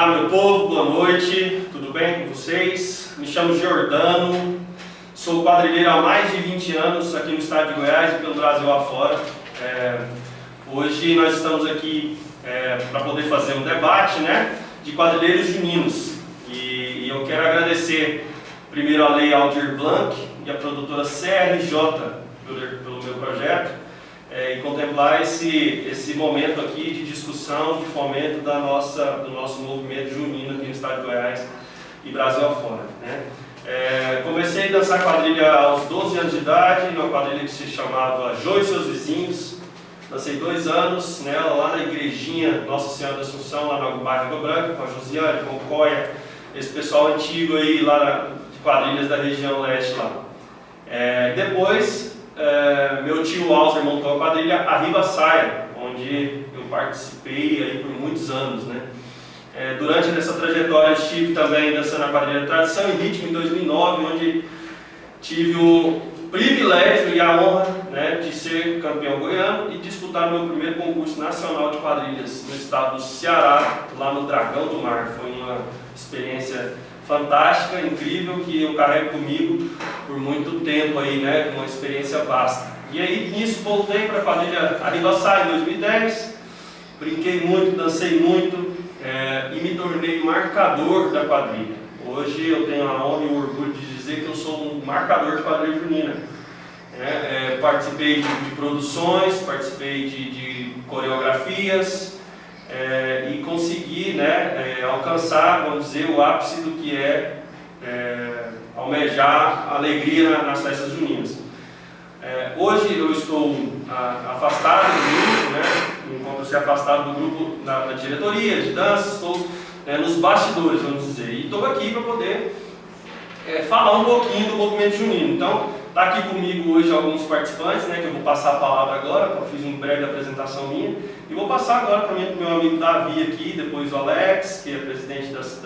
Olá, meu povo, boa noite, tudo bem com vocês? Me chamo Giordano, sou quadrilheiro há mais de 20 anos aqui no estado de Goiás e pelo Brasil afora. Hoje nós estamos aqui para poder fazer um debate, de quadrilheiros juninos. E eu quero agradecer primeiro a Lei Aldir Blanc e a produtora CRJ pelo meu projeto. E contemplar esse momento aqui de discussão, de fomento do nosso movimento junino aqui no estado de Goiás e Brasil afora. Comecei a dançar quadrilha aos 12 anos de idade, numa quadrilha que se chamava Jô e Seus Vizinhos. Dancei 2 anos nela, lá na igrejinha Nossa Senhora da Assunção, lá no bairro Rio Branco, com a Josiane, com o Coia, esse pessoal antigo aí lá de quadrilhas da região leste lá. Depois, meu tio Alzer montou a quadrilha Arriba Saia, onde eu participei aí por muitos anos, durante essa trajetória estive também dançando a quadrilha Tradição e Ritmo em 2009, onde tive o privilégio e a honra de ser campeão goiano e disputar o meu primeiro concurso nacional de quadrilhas no estado do Ceará, lá no Dragão do Mar. Foi uma experiência fantástica, incrível, que eu carrego comigo por muito tempo aí, uma experiência vasta. E aí, nisso, voltei para a quadrilha Arriba Saia em 2010, brinquei muito, dancei muito e me tornei marcador da quadrilha. Hoje eu tenho a honra e o orgulho de dizer que eu sou um marcador de quadrilha junina. Participei de produções, participei de coreografias, e consegui alcançar, vamos dizer, o ápice do que almejar alegria nas festas juninas. Hoje eu estou afastado do grupo, encontro-se afastado do grupo da diretoria de dança, estou nos bastidores, vamos dizer, e estou aqui para poder falar um pouquinho do movimento junino. Então, está aqui comigo hoje alguns participantes, que eu vou passar a palavra agora, eu fiz uma breve apresentação minha, e vou passar agora para o meu amigo Davi aqui, depois o Alex, que é presidente das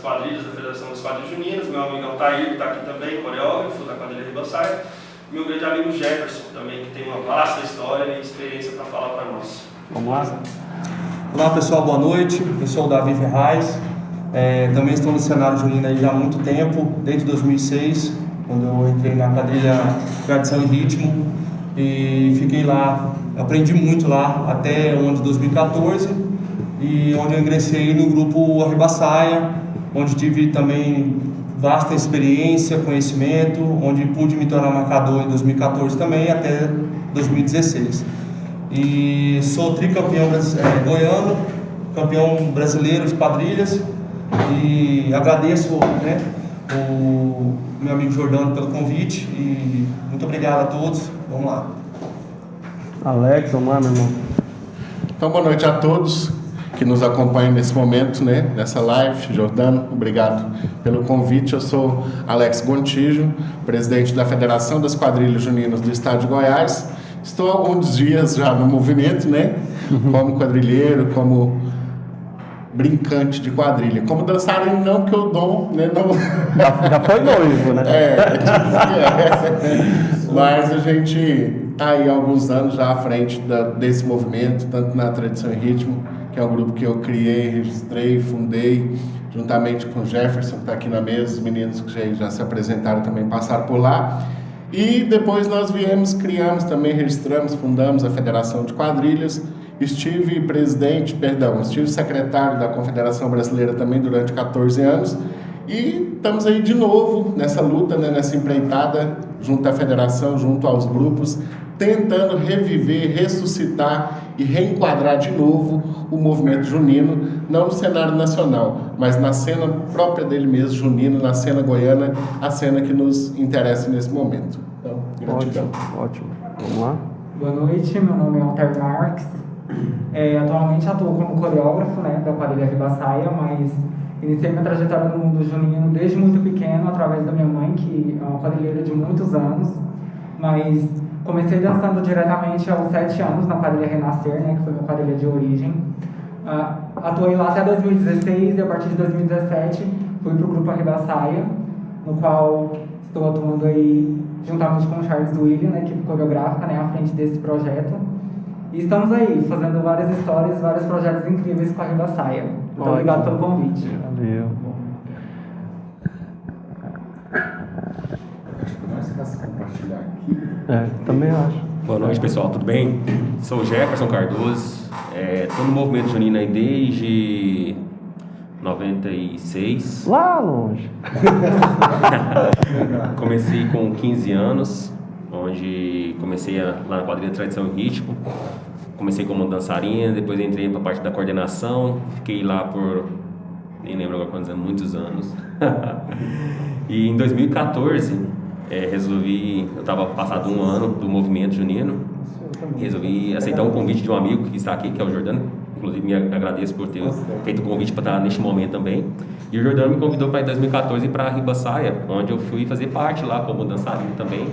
quadrilhas, da Federação das Quadrilhas Juninas, meu amigo Altair, que está aqui também, coreógrafo da quadrilha Arriba Saia, e meu grande amigo Jefferson também, que tem uma vasta história e experiência para falar para nós. Vamos lá? Olá pessoal, boa noite, eu sou o Davi Ferraz, também estou no cenário junino aí já há muito tempo, desde 2006, quando eu entrei na quadrilha Tradição e Ritmo, e fiquei lá, aprendi muito lá até o ano de 2014, e onde eu ingressei no grupo Arriba Saia, onde tive também vasta experiência, conhecimento, onde pude me tornar marcador em 2014 também, até 2016. E sou tricampeão goiano, campeão brasileiro de quadrilhas, e agradeço o meu amigo Giordano pelo convite e muito obrigado a todos. Vamos lá. Alex, vamos lá, meu irmão. Então, boa noite a todos que nos acompanham nesse momento, nessa live. Giordano, obrigado pelo convite. Eu sou Alex Gontijo, presidente da Federação das Quadrilhas Juninas do Estado de Goiás. Estou há alguns dias já no movimento, como quadrilheiro, como brincante de quadrilha. Como dançarino não, porque o dom, não... Já foi noivo, Mas a gente está aí há alguns anos já à frente desse movimento, tanto na Tradição e Ritmo, que é um grupo que eu criei, registrei, fundei, juntamente com o Jefferson, que está aqui na mesa, os meninos que já se apresentaram também passaram por lá. E depois nós criamos também, registramos, fundamos a Federação de Quadrilhas. Estive secretário da Confederação Brasileira também durante 14 anos. E estamos aí de novo nessa luta, nessa empreitada, junto à federação, junto aos grupos, tentando reviver, ressuscitar e reenquadrar de novo o movimento junino, não no cenário nacional, mas na cena própria dele mesmo, junino, na cena goiana, a cena que nos interessa nesse momento. Então, gratidão. Ótimo. Vamos lá? Boa noite, meu nome é Altair Marques. Atualmente atuo como coreógrafo da quadrilha Arriba Saia, mas iniciei minha trajetória no mundo junino desde muito pequeno, através da minha mãe, que é uma quadrilheira de muitos anos, mas comecei dançando diretamente aos 7 anos na quadrilha Renascer, que foi minha quadrilha de origem. Atuei lá até 2016 e a partir de 2017 fui para o grupo Arriba Saia, no qual estou atuando aí juntamente com o Charles William, na equipe coreográfica, à frente desse projeto. E estamos aí, fazendo várias histórias, vários projetos incríveis com a Arriba Saia. Muito obrigado pelo convite. Valeu. Acho que nós vamos compartilhar aqui. Também acho. Boa noite, pessoal, tudo bem? Sou o Jefferson Cardoso, estou no movimento junino aí desde 96. Lá longe. Comecei com 15 anos, onde comecei lá na quadrilha de Tradição e Ritmo. Comecei como dançarina, depois entrei para a parte da coordenação, fiquei lá por, nem lembro agora quantos anos, muitos anos. E em 2014, eu estava passado um ano do movimento junino, resolvi aceitar um convite de um amigo que está aqui, que é o Jordano. Inclusive, me agradeço por ter feito o convite para estar neste momento também. E o Jordano me convidou para em 2014 para Ribaçaia, onde eu fui fazer parte lá como dançarino também.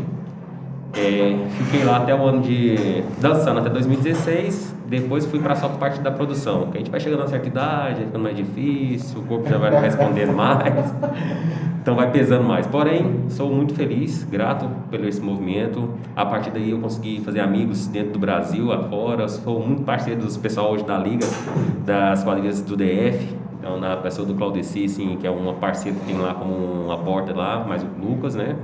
Fiquei lá até o ano de dançando até 2016. Depois fui para só parte da produção, que a gente vai chegando a uma certa idade, vai ficando mais difícil, o corpo já vai respondendo mais, então vai pesando mais. Porém, sou muito feliz, grato pelo esse movimento. A partir daí eu consegui fazer amigos dentro do Brasil, afora. Sou muito parceiro dos pessoal hoje da Liga, das quadrilhas do DF. Então, na pessoa do Claudeci, assim, que é uma parceira que tem lá como uma porta lá, mais o Lucas, né?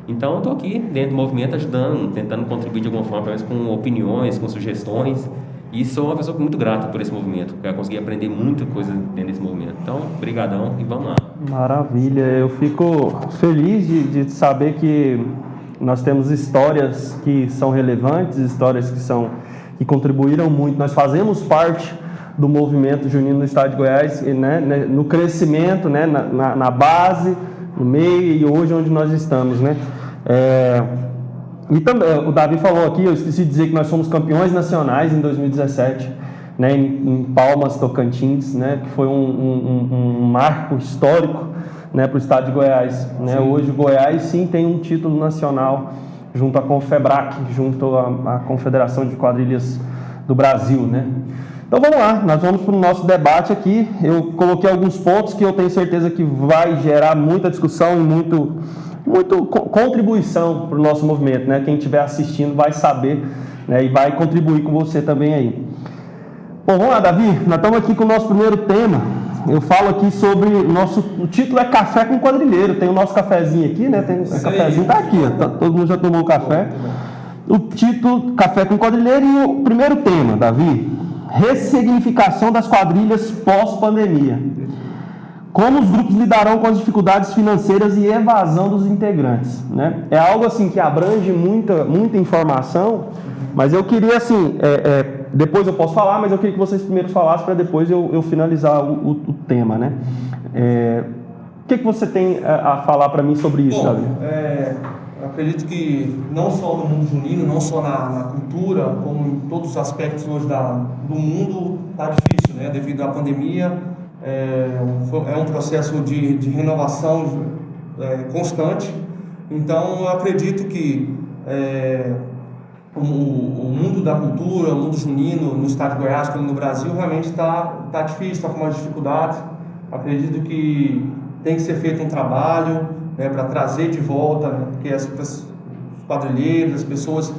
Então, eu estou aqui dentro do movimento ajudando, tentando contribuir de alguma forma, pelo menos com opiniões, com sugestões. E sou uma pessoa muito grata por esse movimento, porque eu consegui aprender muita coisa dentro desse movimento. Então, brigadão e vamos lá. Maravilha, eu fico feliz de saber que nós temos histórias que são relevantes, histórias que contribuíram muito. Nós fazemos parte do movimento junino no estado de Goiás, né, no crescimento, né, na base, no meio e hoje onde nós estamos, né? E também, o Davi falou aqui, eu esqueci de dizer que nós somos campeões nacionais em 2017, né, em Palmas, Tocantins, né, que foi um marco histórico, né, para o estado de Goiás. Né? Hoje o Goiás sim tem um título nacional junto à Confebrac, junto à Confederação de Quadrilhas do Brasil. Né? Então vamos lá, nós vamos para o nosso debate aqui. Eu coloquei alguns pontos que eu tenho certeza que vai gerar muita discussão e muito contribuição para o nosso movimento, né? Quem estiver assistindo vai saber, né? E vai contribuir com você também aí. Bom, vamos lá, Davi, nós estamos aqui com o nosso primeiro tema. Eu falo aqui sobre o título é Café com Quadrilheiro. Tem o nosso cafezinho aqui, né? O cafezinho está aqui, ó. Todo mundo já tomou um café. O título Café com Quadrilheiro e o primeiro tema, Davi, ressignificação das quadrilhas pós-pandemia. Como os grupos lidarão com as dificuldades financeiras e evasão dos integrantes, né? É algo assim que abrange muita informação, mas eu queria assim, depois eu posso falar, mas eu queria que vocês primeiro falassem para depois eu finalizar o tema, né? O que você tem a falar para mim sobre isso, Davi? Eu acredito que não só no mundo junino, não só na cultura, como em todos os aspectos hoje do mundo, está difícil, né? Devido à pandemia. É um processo de renovação constante. Então eu acredito que o mundo da cultura, o mundo junino no estado de Goiás como no Brasil realmente está difícil, está com mais dificuldades. Acredito que tem que ser feito um trabalho, né, para trazer de volta, né, porque os quadrilheiros, as pessoas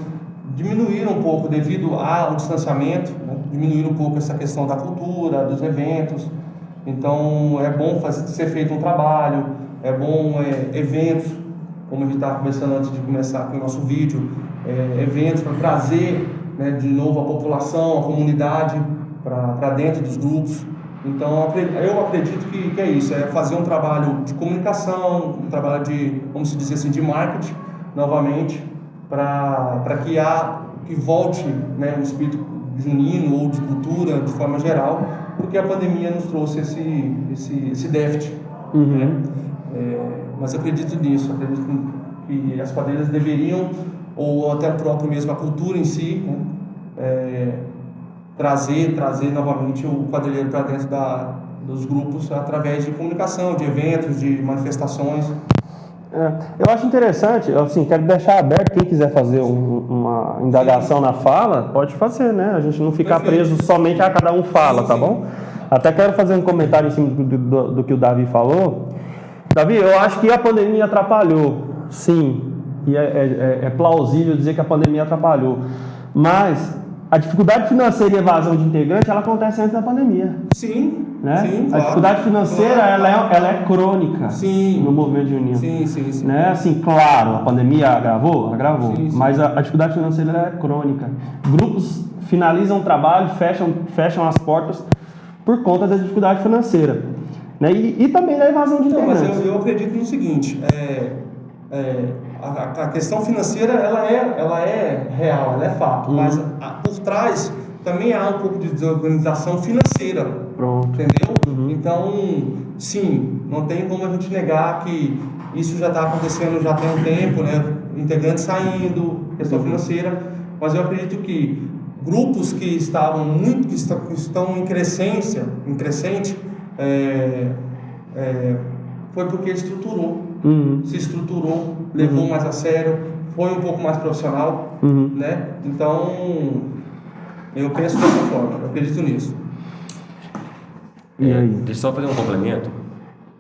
diminuíram um pouco devido ao distanciamento, né, diminuíram um pouco essa questão da cultura, dos eventos. Então é bom ser feito um trabalho, é bom eventos, como a gente estava conversando antes de começar com o nosso vídeo, eventos para trazer, né, de novo a população, a comunidade para dentro dos grupos. Então eu acredito que é isso, é fazer um trabalho de comunicação, um trabalho de, vamos dizer assim, de marketing novamente, para que volte, né, o espírito junino ou de cultura de forma geral, porque a pandemia nos trouxe esse déficit. Uhum. Né? Mas acredito nisso, acredito que as quadrilhas deveriam, ou até o próprio mesmo a cultura em si, né? trazer novamente o quadrilheiro para dentro dos grupos através de comunicação, de eventos, de manifestações. Eu acho interessante, assim, quero deixar aberto, quem quiser fazer uma indagação na fala, pode fazer, né? A gente não ficar preso somente a cada um fala, tá bom? Até quero fazer um comentário em cima do que o Davi falou. Davi, eu acho que a pandemia atrapalhou, sim, e é plausível dizer que a pandemia atrapalhou, mas a dificuldade financeira e evasão de integrante, ela acontece antes da pandemia. Sim, Né? sim, A claro. dificuldade financeira, Claro. ela é crônica Sim. no movimento junino. Sim. Né? Assim, claro, a pandemia agravou, Sim. mas a dificuldade financeira ela é crônica. Grupos finalizam o trabalho, fecham as portas por conta da dificuldade financeira. Né? E também da evasão de Não, integrantes. mas eu acredito no seguinte, a questão financeira ela é real, ela é fato, mas por trás também há um pouco de desorganização financeira. Pronto. Entendeu? Então, sim, não tem como a gente negar que isso já está acontecendo já tem um tempo, né? Integrantes saindo, questão financeira, mas eu acredito que grupos que estão em crescente, foi porque estruturou, se estruturou, levou mais a sério, foi um pouco mais profissional, né? Então, eu penso dessa forma, eu acredito nisso. E aí? Deixa eu só fazer um complemento,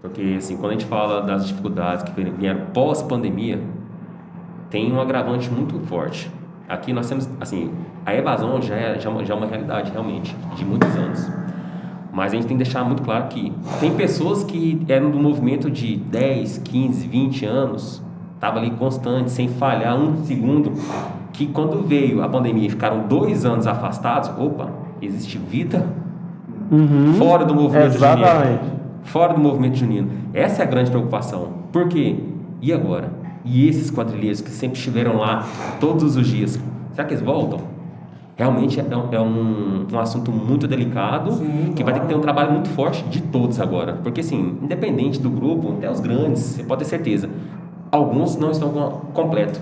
porque assim, quando a gente fala das dificuldades que vieram pós-pandemia, tem um agravante muito forte. Aqui nós temos, assim, a evasão já é uma realidade realmente, de muitos anos. Mas a gente tem que deixar muito claro que tem pessoas que eram do movimento de 10, 15, 20 anos, estavam ali constante, sem falhar um segundo, que quando veio a pandemia e ficaram 2 anos afastados, opa, existe vida fora do movimento junino. Fora do movimento junino. Essa é a grande preocupação. Por quê? E agora? E esses quadrilheiros que sempre estiveram lá todos os dias, será que eles voltam? Realmente é um assunto muito delicado. Sim, que vai ter que ter um trabalho muito forte de todos agora. Porque assim, independente do grupo, até os grandes, você pode ter certeza, alguns não estão completo.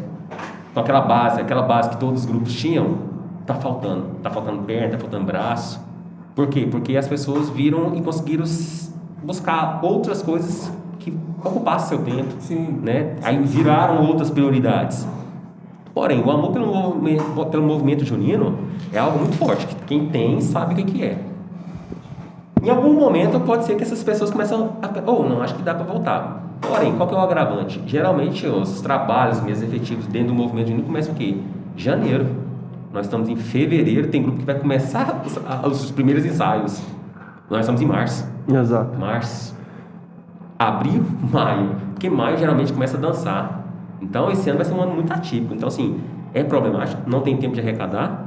Então aquela base que todos os grupos tinham, está faltando. Está faltando perna, está faltando braço. Por quê? Porque as pessoas viram e conseguiram buscar outras coisas que ocupassem seu tempo. Sim. Né? Aí viraram outras prioridades. Porém, o amor pelo movimento junino é algo muito forte. Que quem tem sabe o que é. Em algum momento pode ser que essas pessoas começam a... não, acho que dá para voltar. Porém, qual que é o agravante? Geralmente os trabalhos mesmo efetivos dentro do movimento junino começam o quê? Janeiro. Nós estamos em fevereiro, tem grupo que vai começar os primeiros ensaios. Nós estamos em março. Exato. Março. Abril, maio. Porque maio geralmente começa a dançar. Então esse ano vai ser um ano muito atípico. Então assim, é problemático, não tem tempo de arrecadar.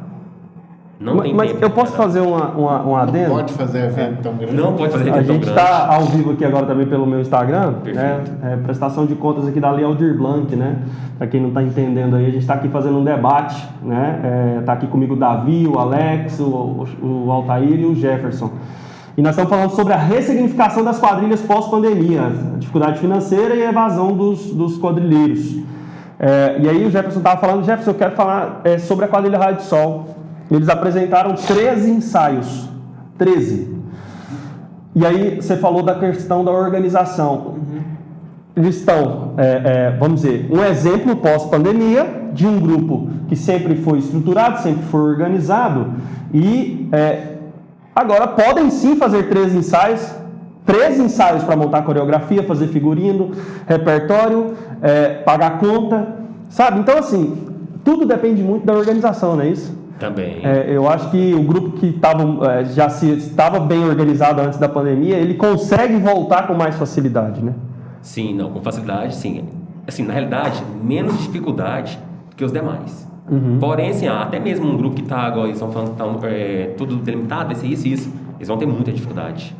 Mas eu posso fazer um adendo? Não pode fazer evento tão grande. Não pode fazer A evento tão gente grande. está ao vivo aqui agora também pelo meu Instagram, né? Perfeito. Prestação de contas aqui da Lei Aldir Blanc, né? Para quem não está entendendo aí, a gente está aqui fazendo um debate, né? Tá aqui comigo o Davi, o Alex, o Altair e o Jefferson. E nós estamos falando sobre a ressignificação das quadrilhas pós-pandemia, a dificuldade financeira e a evasão dos quadrilheiros. E aí o Jefferson estava falando, Jefferson, eu quero falar sobre a quadrilha Raio de Sol. Eles apresentaram 13 ensaios. 13. E aí você falou da questão da organização. Eles estão, vamos dizer, um exemplo pós-pandemia de um grupo que sempre foi estruturado, sempre foi organizado e agora podem sim fazer 13 ensaios. 13 ensaios para montar coreografia, fazer figurino, repertório, pagar conta, sabe? Então assim, tudo depende muito da organização, não é isso? Também. Eu acho que o grupo que estava bem organizado antes da pandemia, ele consegue voltar com mais facilidade, né? Sim, não, com facilidade, sim. Assim, na realidade, menos dificuldade que os demais. Porém, assim, até mesmo um grupo que está agora, eles estão falando que está tudo delimitado, vai ser isso e isso, eles vão ter muita dificuldade.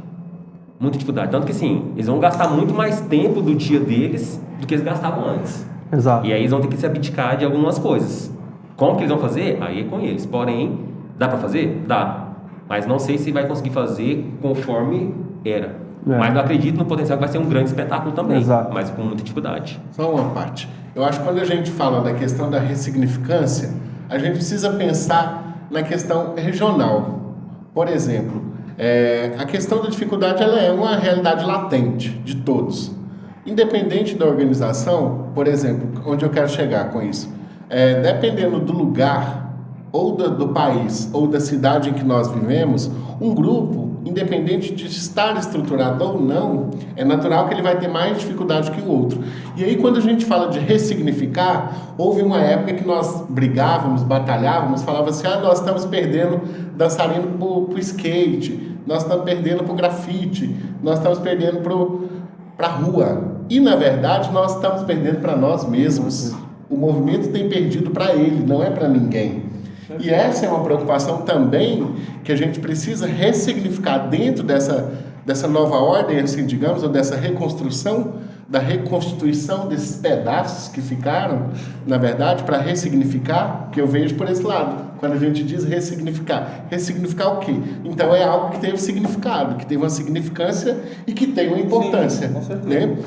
Muita dificuldade. Tanto que, assim, eles vão gastar muito mais tempo do dia deles do que eles gastavam antes. Exato. E aí eles vão ter que se abdicar de algumas coisas. Como que eles vão fazer? Aí é com eles. Porém, dá para fazer? Dá. Mas não sei se vai conseguir fazer conforme era. Mas eu acredito no potencial que vai ser um grande espetáculo também. Exato. Mas com muita dificuldade. Só uma parte. Eu acho que quando a gente fala da questão da ressignificância, a gente precisa pensar na questão regional. Por exemplo, a questão da dificuldade ela é uma realidade latente de todos. Independente da organização, por exemplo, onde eu quero chegar com isso? Dependendo do lugar, ou do país, ou da cidade em que nós vivemos, um grupo, independente de estar estruturado ou não, é natural que ele vai ter mais dificuldade que o outro. E aí, quando a gente fala de ressignificar, houve uma época que nós brigávamos, batalhávamos, falava assim, nós estamos perdendo dançarino pro skate, nós estamos perdendo pro grafite, nós estamos perdendo pra rua. E, na verdade, nós estamos perdendo para nós mesmos. O movimento tem perdido para ele, não é para ninguém. E essa é uma preocupação também que a gente precisa ressignificar dentro dessa nova ordem, assim, digamos, ou dessa reconstrução, da reconstituição desses pedaços que ficaram, na verdade, para ressignificar, que eu vejo por esse lado. Quando a gente diz ressignificar, ressignificar o quê? Então é algo que teve significado, que teve uma significância e que tem uma importância. Sim, com certeza. Né?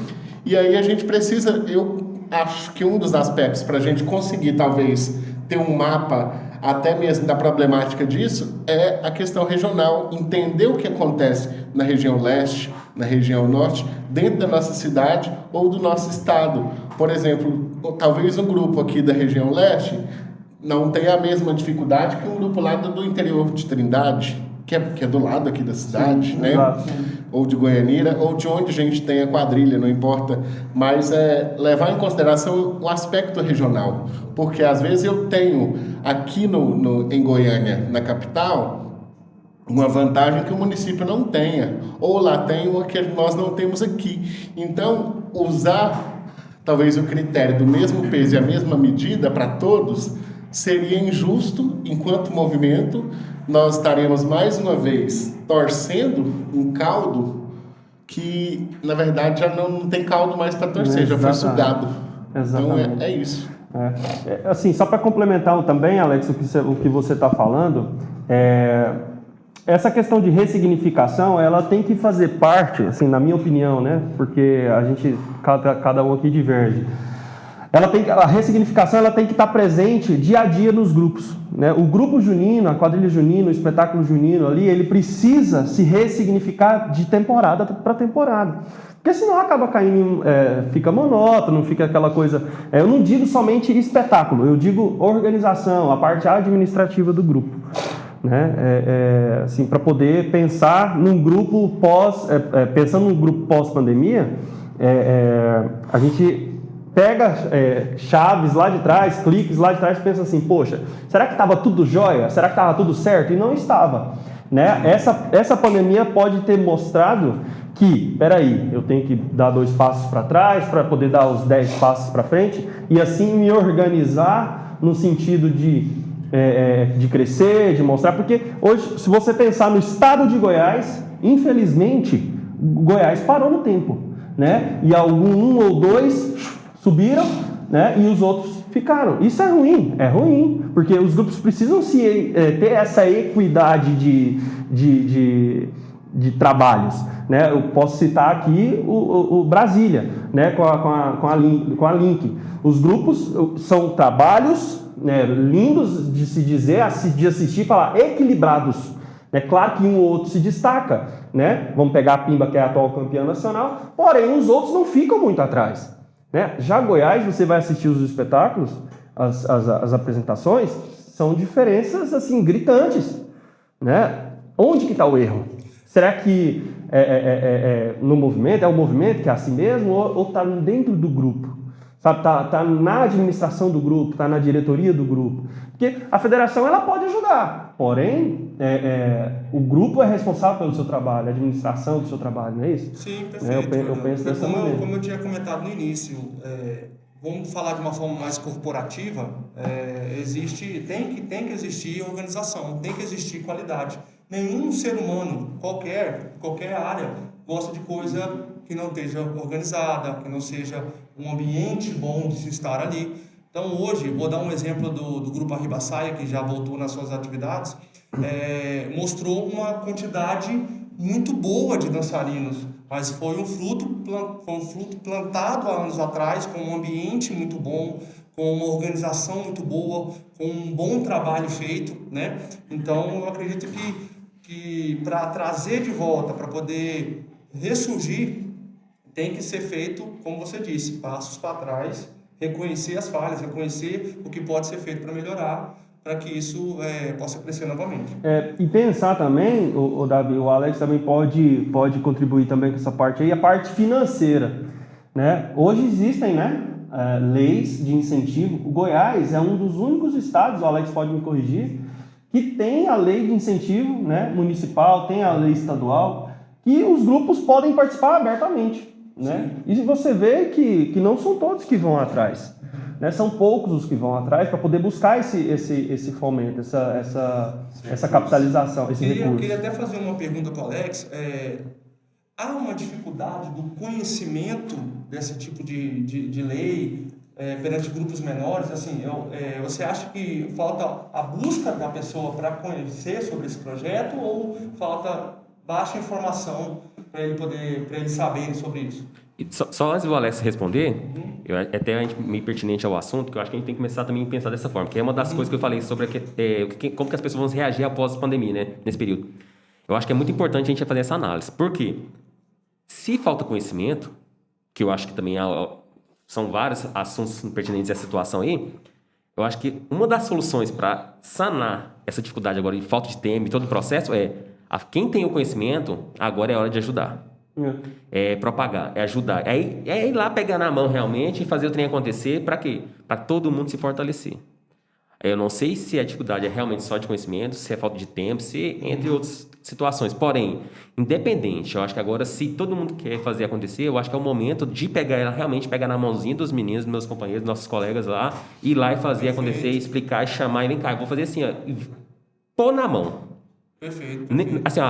E aí a gente precisa, eu acho que um dos aspectos para a gente conseguir, talvez, ter um mapa até mesmo da problemática disso, é a questão regional, entender o que acontece na região leste, na região norte, dentro da nossa cidade ou do nosso estado. Por exemplo, talvez um grupo aqui da região leste não tenha a mesma dificuldade que um grupo lá do interior de Trindade, que é do lado aqui da cidade, sim, né? Exato. Ou de Goianira, ou de onde a gente tem a quadrilha, não importa. Mas levar em consideração o aspecto regional. Porque às vezes eu tenho aqui em Goiânia, na capital, uma vantagem que o município não tenha. Ou lá tem uma que nós não temos aqui. Então, usar talvez o critério do mesmo peso e a mesma medida para todos seria injusto enquanto movimento. Nós estaremos mais uma vez torcendo um caldo que, na verdade, já não tem caldo mais para torcer, já foi sugado. Exatamente. Então, é isso. Assim, só para complementar também, Alex, o que você está falando, essa questão de ressignificação, ela tem que fazer parte, assim, na minha opinião, né? Porque a gente, cada um aqui diverge. A ressignificação ela tem que estar presente dia a dia nos grupos, né? O grupo junino, a quadrilha junina, o espetáculo junino ali, ele precisa se ressignificar de temporada para temporada. Porque senão acaba caindo, fica monótono, fica aquela coisa... eu não digo somente espetáculo, eu digo organização, a parte administrativa do grupo. Né? Assim, para poder pensar num grupo pensando num grupo pós-pandemia, a gente... pega chaves lá de trás, cliques lá de trás e pensa assim, poxa, será que estava tudo jóia? Será que estava tudo certo? E não estava. Né? Essa pandemia pode ter mostrado que, peraí, eu tenho que dar 2 passos para trás para poder dar os 10 passos para frente e assim me organizar no sentido de crescer, de mostrar, porque hoje, se você pensar no estado de Goiás, infelizmente, Goiás parou no tempo. Né? E um ou dois subiram, né, e os outros ficaram. Isso é ruim, porque os grupos precisam ter essa equidade de trabalhos. Né? Eu posso citar aqui o Brasília, né, com a Link. Os grupos são trabalhos, né, lindos de se dizer, de assistir e falar, equilibrados. É claro que um ou outro se destaca, né? Vamos pegar a Pimba, que é a atual campeã nacional, porém os outros não ficam muito atrás. Né? Já Goiás, você vai assistir os espetáculos, as apresentações, são diferenças assim, gritantes. Né? Onde que está o erro? Será que no movimento, é o movimento que é assim mesmo, ou está dentro do grupo? Está na administração do grupo, está na diretoria do grupo? Porque a federação ela pode ajudar, porém o grupo é responsável pelo seu trabalho, a administração do seu trabalho, não é isso? Sim, perfeito. Eu penso dessa maneira. Como eu tinha comentado no início, vamos falar de uma forma mais corporativa, tem que existir organização, tem que existir qualidade. Nenhum ser humano, qualquer área, gosta de coisa que não esteja organizada, que não seja um ambiente bom de se estar ali. Então hoje, vou dar um exemplo do Grupo Arribaçaia, que já voltou nas suas atividades, mostrou uma quantidade muito boa de dançarinos, mas foi um fruto plantado há anos atrás, com um ambiente muito bom, com uma organização muito boa, com um bom trabalho feito, né? Então eu acredito que para trazer de volta, para poder ressurgir, tem que ser feito, como você disse, passos para trás, reconhecer as falhas, reconhecer o que pode ser feito para melhorar, para que isso possa crescer novamente. E pensar também, o Davi, o Alex também pode contribuir também com essa parte aí, a parte financeira, né? Hoje existem, né, leis de incentivo. O Goiás é um dos únicos estados, o Alex pode me corrigir, que tem a lei de incentivo, né, municipal, tem a lei estadual, que os grupos podem participar abertamente, né? E você vê que não são todos que vão atrás, né? São poucos os que vão atrás para poder buscar esse fomento, essa capitalização, esse recurso. Eu queria até fazer uma pergunta para o Alex. Há uma dificuldade do conhecimento desse tipo de lei perante grupos menores? Assim, você acha que falta a busca da pessoa para conhecer sobre esse projeto ou falta baixa informação para ele saber sobre isso? Só antes do Alex responder, até meio pertinente ao assunto, que eu acho que a gente tem que começar também a pensar dessa forma, que é uma das coisas que eu falei sobre como que as pessoas vão reagir após a pandemia, né, nesse período. Eu acho que é muito importante a gente fazer essa análise. Por quê? Se falta conhecimento, que eu acho que também são vários assuntos pertinentes à situação aí, eu acho que uma das soluções para sanar essa dificuldade agora de falta de tempo e todo o processo quem tem o conhecimento, agora é hora de ajudar. É propagar, é ajudar. É ir lá pegar na mão realmente e fazer o trem acontecer. Para quê? Para todo mundo se fortalecer. Eu não sei se a dificuldade é realmente só de conhecimento, se é falta de tempo, se entre outras situações. Porém, independente, eu acho que agora, se todo mundo quer fazer acontecer, eu acho que é o momento de realmente pegar na mãozinha dos meninos, dos meus companheiros, dos nossos colegas lá, ir lá e fazer acontecer, explicar, e chamar, e vem cá, eu vou fazer assim, pôr na mão. Perfeito. Assim,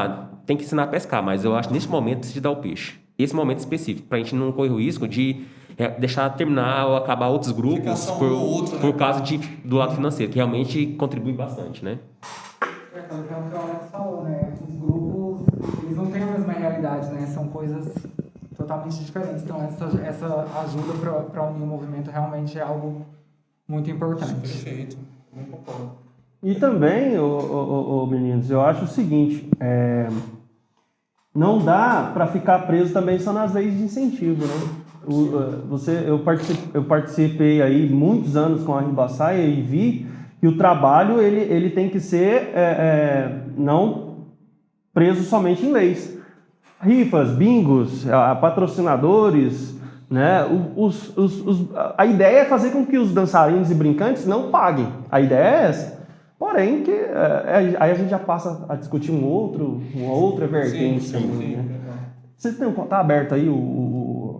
tem que ensinar a pescar, mas eu acho que nesse momento precisa dar o peixe. Esse momento específico, para a gente não correr o risco de deixar terminar ou acabar outros grupos por causa do lado financeiro, que realmente contribui bastante, né? Então, o que o Alex falou, né? Os grupos, eles não têm a mesma realidade, né? São coisas totalmente diferentes. Então, essa ajuda para unir o movimento realmente é algo muito importante. Perfeito. Não concordo. E também, meninos, eu acho o seguinte, não dá para ficar preso também só nas leis de incentivo, né? Eu participei aí muitos anos com a Ribaçaia e vi que o trabalho ele tem que ser não preso somente em leis. Rifas, bingos, patrocinadores, né? A ideia é fazer com que os dançarinos e brincantes não paguem. A ideia é essa. Porém, aí a gente já passa a discutir uma outra vertente. Sim. Né? Vocês tá aberto aí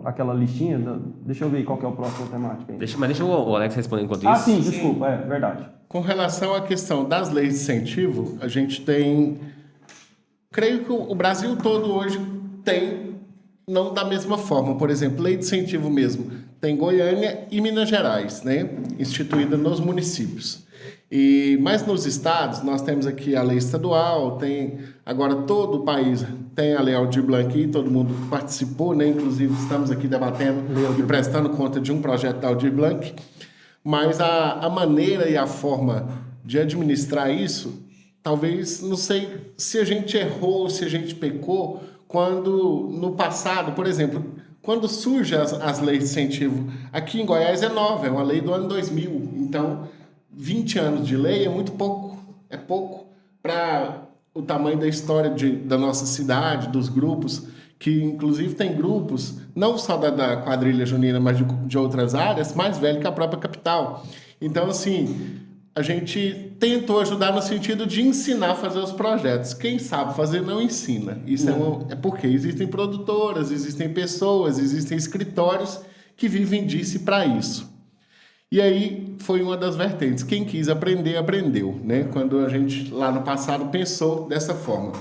aquela listinha? Deixa eu ver qual que é o próximo temático aí. Deixa o Alex responder enquanto isso. Sim, desculpa, verdade. Com relação à questão das leis de incentivo, a gente tem... Creio que o Brasil todo hoje tem, não da mesma forma. Por exemplo, lei de incentivo mesmo. Tem Goiânia e Minas Gerais, né? Instituída nos municípios. Mas nos estados, nós temos aqui a lei estadual, tem agora todo o país tem a lei Aldir Blanc, todo mundo participou, né? Inclusive estamos aqui debatendo e prestando conta de um projeto da Aldir Blanc, mas a maneira e a forma de administrar isso, talvez, não sei se a gente errou, se a gente pecou, quando no passado, por exemplo, quando surgem as leis de incentivo, aqui em Goiás é nova, é uma lei do ano 2000, então 20 anos de lei é muito pouco, é pouco para o tamanho da história da nossa cidade, dos grupos, que inclusive tem grupos, não só da quadrilha junina, mas de outras áreas, mais velho que a própria capital. Então, assim, a gente tentou ajudar no sentido de ensinar a fazer os projetos. Quem sabe fazer não ensina. Isso é porque existem produtoras, existem pessoas, existem escritórios que vivem disso e para isso. E aí foi uma das vertentes. Quem quis aprender, aprendeu, né? Quando a gente, lá no passado, pensou dessa forma.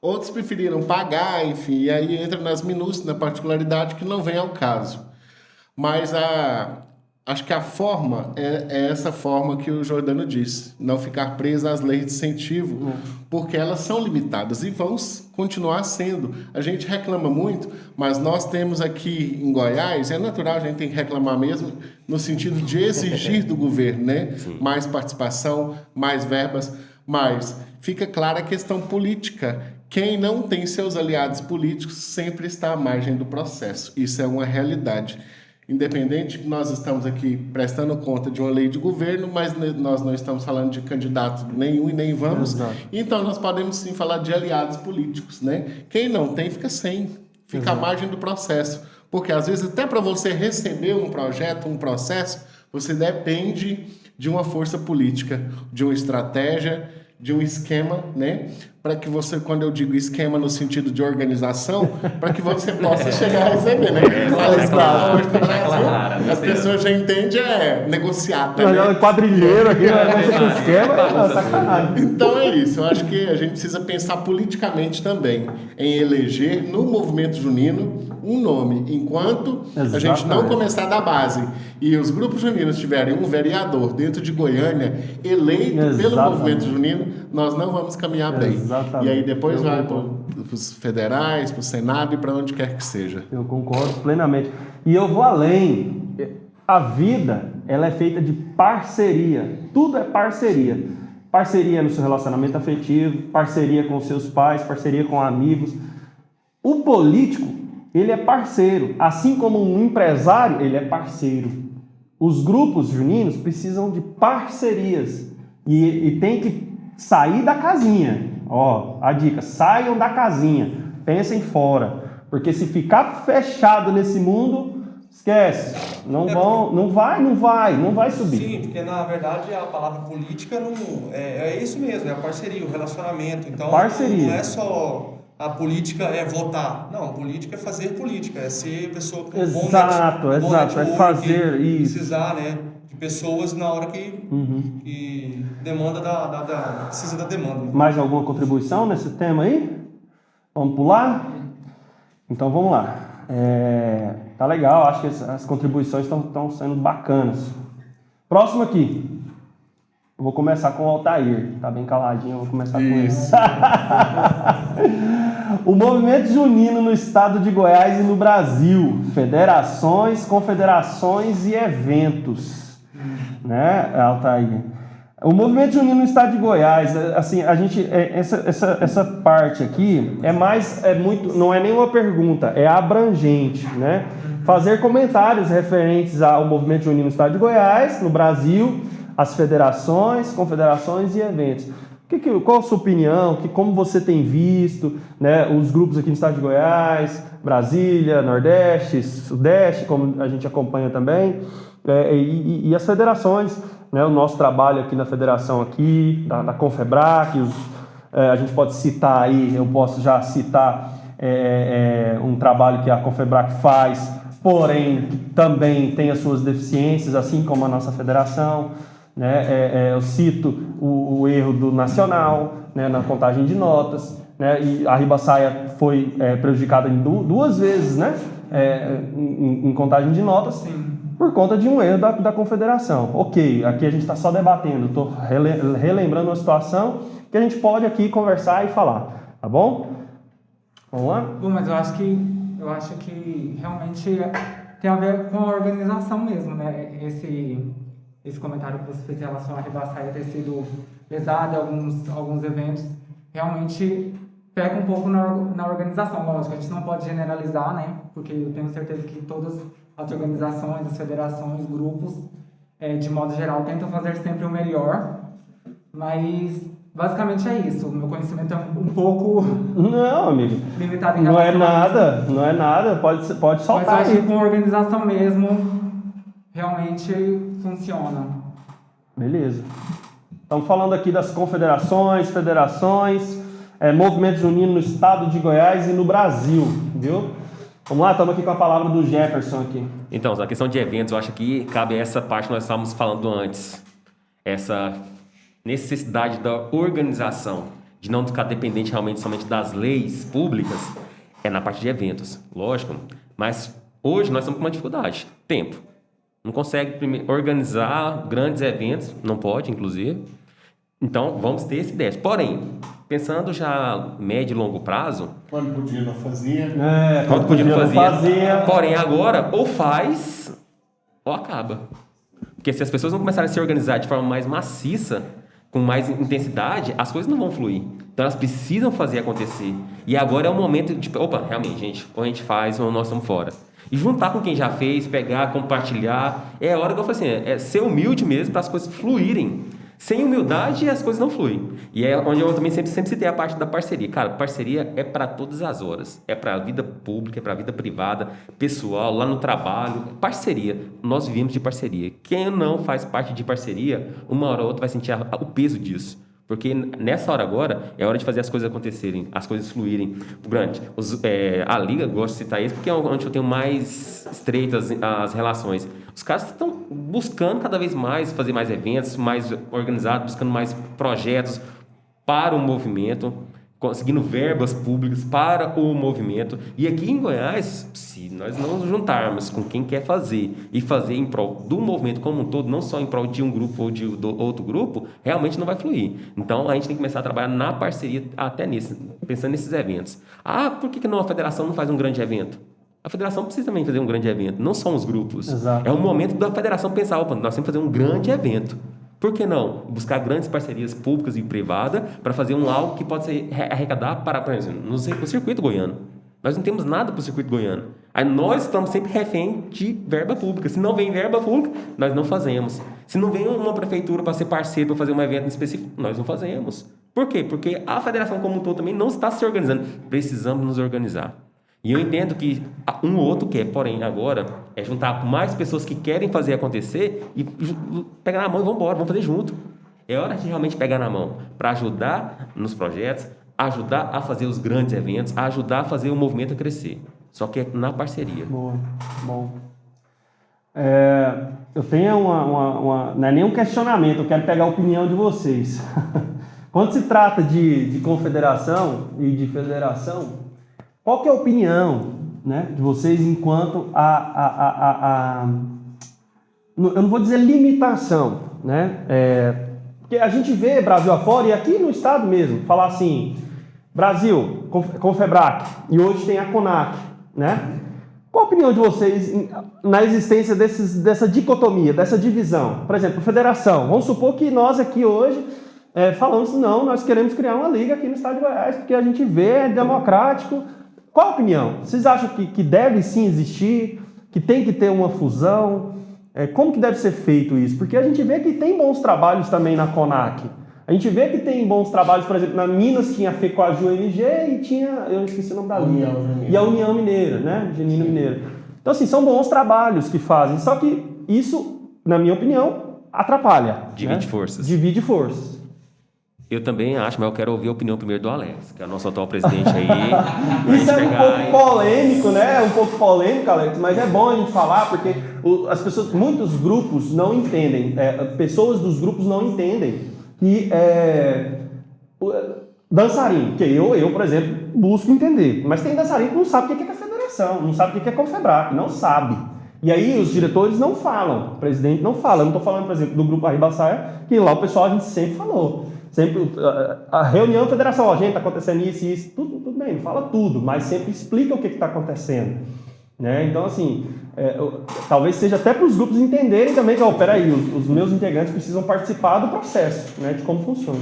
Outros preferiram pagar, enfim, e aí entra nas minúcias, na particularidade, que não vem ao caso. Mas acho que a forma é essa forma que o Jordano disse, não ficar preso às leis de incentivo, porque elas são limitadas e vão continuar sendo. A gente reclama muito, mas nós temos aqui em Goiás, é natural, a gente tem que reclamar mesmo, no sentido de exigir do governo, né? Mais participação, mais verbas, mas fica clara a questão política. Quem não tem seus aliados políticos sempre está à margem do processo. Isso é uma realidade. Independente que nós estamos aqui prestando conta de uma lei de governo, mas nós não estamos falando de candidato nenhum e nem vamos. Exato. Então nós podemos sim falar de aliados políticos, né? Quem não tem, fica sem. Fica à margem do processo. Porque às vezes até para você receber um projeto, um processo, você depende de uma força política, de uma estratégia, de um esquema, né? Para que você, quando eu digo esquema no sentido de organização, para que você possa chegar a receber, né? As pessoas já entendem negociar também. Quadrilheiro aqui, esquema, sacanagem. Então é isso, eu acho que a gente precisa pensar politicamente também em eleger no movimento junino um nome, enquanto a gente não começar da base e os grupos juninos tiverem um vereador dentro de Goiânia eleito pelo movimento junino, nós não vamos caminhar bem. Exatamente. E aí depois vai para os federais, para o Senado e para onde quer que seja. Eu concordo plenamente. E eu vou além. A vida, ela é feita de parceria. Tudo é parceria. Parceria no seu relacionamento afetivo, parceria com seus pais, parceria com amigos. O político, ele é parceiro. Assim como um empresário, ele é parceiro. Os grupos juninos precisam de parcerias. E tem que sair da casinha. Ó, a dica, saiam da casinha. Pensem fora. Porque se ficar fechado nesse mundo, esquece. Não vai subir. Sim, porque na verdade a palavra política não é isso mesmo, é a parceria, o relacionamento. Então Parceria. não é só a política é votar. Não, política é fazer política, é ser pessoa com Exato, bom network, é fazer isso. Precisar, né, de pessoas na hora que demanda precisa da demanda. Mais alguma contribuição nesse tema aí? Vamos pular? Então vamos lá. Tá legal, acho que as contribuições estão sendo bacanas. Próximo aqui. Eu vou começar com o Altair. Tá bem caladinho, eu vou começar com ele. O movimento junino no estado de Goiás e no Brasil. Federações, confederações e eventos. Né, Altair? O movimento junino no estado de Goiás, assim, a gente, essa parte aqui não é nenhuma pergunta, é abrangente, né? Fazer comentários referentes ao movimento junino no estado de Goiás, no Brasil, as federações, confederações e eventos. Qual a sua opinião? Como você tem visto, né, os grupos aqui no estado de Goiás, Brasília, Nordeste, Sudeste, como a gente acompanha também, e as federações, né, o nosso trabalho aqui na federação aqui, da Confebrac, a gente pode citar aí, eu posso já citar um trabalho que a Confebrac faz, porém também tem as suas deficiências, assim como a nossa federação. Né, eu cito o erro do Nacional, né, na contagem de notas, né, e a Ribaçaia foi prejudicada duas vezes, né, em contagem de notas. Sim. Por conta de um erro da Confederação. Ok, aqui a gente está só debatendo, estou relembrando uma situação que a gente pode aqui conversar e falar, tá bom? Vamos lá? Bom, mas eu acho que realmente tem a ver com a organização mesmo, né? Esse comentário que você fez em relação à Ribaçaia ter sido lesado em alguns eventos, realmente pega um pouco na organização. Lógico, a gente não pode generalizar, né? Porque eu tenho certeza que todas as organizações, as federações, grupos, de modo geral, tentam fazer sempre o melhor, mas basicamente é isso. O meu conhecimento é um pouco não, amigo, limitado em não relação não é nada, pode soltar. Mas eu acho que com organização mesmo, realmente funciona. Beleza. Estamos falando aqui das confederações, federações, movimento junino no estado de Goiás e no Brasil, viu? Vamos lá, estamos aqui com a palavra do Jefferson aqui. Então, a questão de eventos, eu acho que cabe essa parte que nós estávamos falando antes. Essa necessidade da organização, de não ficar dependente realmente somente das leis públicas, na parte de eventos, lógico. Mas hoje nós estamos com uma dificuldade, tempo. Não consegue organizar grandes eventos, não pode, inclusive. Então, vamos ter esse déficit. Porém, pensando já médio e longo prazo... Quando podia não fazia. Quando podia não fazia. Porém, agora, ou faz, ou acaba. Porque se as pessoas não começarem a se organizar de forma mais maciça, com mais intensidade, as coisas não vão fluir. Então, elas precisam fazer acontecer. E agora é o momento de... Opa, realmente, gente, ou a gente faz ou nós estamos fora. E juntar com quem já fez, pegar, compartilhar. É a hora que eu falo assim, é ser humilde mesmo para as coisas fluírem. Sem humildade, as coisas não fluem. E é onde eu também sempre citei a parte da parceria. Cara, parceria é para todas as horas. É para a vida pública, é para a vida privada, pessoal, lá no trabalho. Parceria. Nós vivemos de parceria. Quem não faz parte de parceria, uma hora ou outra vai sentir o peso disso. Porque nessa hora agora é hora de fazer as coisas acontecerem, as coisas fluírem. Grande, a Liga, gosto de citar isso, porque é onde eu tenho mais estreitas as relações. Os caras estão buscando cada vez mais fazer mais eventos, mais organizados, buscando mais projetos para o movimento, conseguindo verbas públicas para o movimento. E aqui em Goiás, se nós não nos juntarmos com quem quer fazer e fazer em prol do movimento como um todo, não só em prol de um grupo ou de outro grupo, realmente não vai fluir. Então a gente tem que começar a trabalhar na parceria até pensando nesses eventos. Por que não a federação não faz um grande evento? A federação precisa também fazer um grande evento, não são os grupos. Exato. É o momento da federação pensar, nós temos que fazer um grande evento. Por que não? Buscar grandes parcerias públicas e privadas para fazer algo que pode ser arrecadar para, por exemplo, no circuito goiano. Nós não temos nada para o circuito goiano. Aí nós estamos sempre refém de verba pública. Se não vem verba pública, nós não fazemos. Se não vem uma prefeitura para ser parceiro para fazer um evento específico, nós não fazemos. Por quê? Porque a federação como um todo também não está se organizando. Precisamos nos organizar. E eu entendo que um ou outro quer, porém, agora é juntar mais pessoas que querem fazer acontecer e pegar na mão e vamos embora, vamos fazer junto. É hora de realmente pegar na mão para ajudar nos projetos, ajudar a fazer os grandes eventos, ajudar a fazer o movimento a crescer. Só que é na parceria. Boa, bom. Eu tenho não é nenhum questionamento, eu quero pegar a opinião de vocês. Quando se trata de confederação e de federação, qual que é a opinião, né, de vocês enquanto eu não vou dizer limitação, né? Porque a gente vê Brasil afora e aqui no estado mesmo, falar assim, Brasil, Confebrac, e hoje tem a CONAC, né? Qual a opinião de vocês na existência dessa dicotomia, dessa divisão? Por exemplo, federação, vamos supor que nós aqui hoje falamos, não, nós queremos criar uma liga aqui no estado de Goiás, porque a gente vê, é democrático. Qual a opinião? Vocês acham que deve sim existir, que tem que ter uma fusão? Como que deve ser feito isso? Porque a gente vê que tem bons trabalhos também na CONAC. A gente vê que tem bons trabalhos, por exemplo, na Minas tinha a FECOAJU-MG e tinha, eu esqueci o nome da linha, e a União Mineira, né? Genina Mineira. Então, assim, são bons trabalhos que fazem, só que isso, na minha opinião, atrapalha. Divide forças. Divide forças. Eu também acho, mas eu quero ouvir a opinião primeiro do Alex, que é o nosso atual presidente aí. Isso é um pouco polêmico, né? É um pouco polêmico, Alex, mas é bom a gente falar, porque as pessoas, muitos grupos não entendem, pessoas dos grupos não entendem que dançarino, que eu, por exemplo, busco entender, mas tem dançarino que não sabe o que é federação, não sabe o que é Confebrac, não sabe. E aí os diretores não falam, o presidente não fala. Eu não estou falando, por exemplo, do grupo Arribaçaia, que lá o pessoal a gente sempre falou. Sempre, a reunião da federação, gente, está acontecendo isso, tudo bem, não fala tudo, mas sempre explica o que está acontecendo. Né? Então, assim, talvez seja até para os grupos entenderem também que, peraí, os meus integrantes precisam participar do processo, né, de como funciona.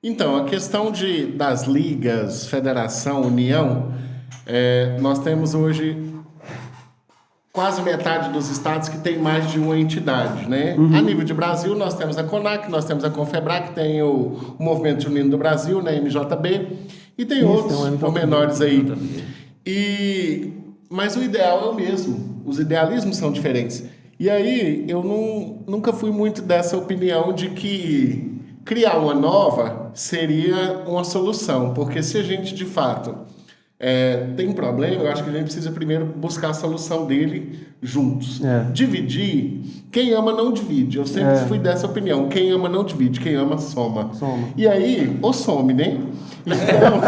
Então, a questão das ligas, federação, união, nós temos hoje quase metade dos estados que tem mais de uma entidade, né? A nível de Brasil, nós temos a CONAC, nós temos a Confebrac, tem o Movimento Junino do Brasil, né, MJB, e tem outros menores aí. Mas o ideal é o mesmo, os idealismos são diferentes. E aí, eu nunca fui muito dessa opinião de que criar uma nova seria uma solução, porque se a gente, de fato, tem problema, eu acho que a gente precisa primeiro buscar a solução dele juntos. Dividir, quem ama não divide. Eu sempre fui dessa opinião. Quem ama não divide, quem ama soma. E aí, ou some, né? Então,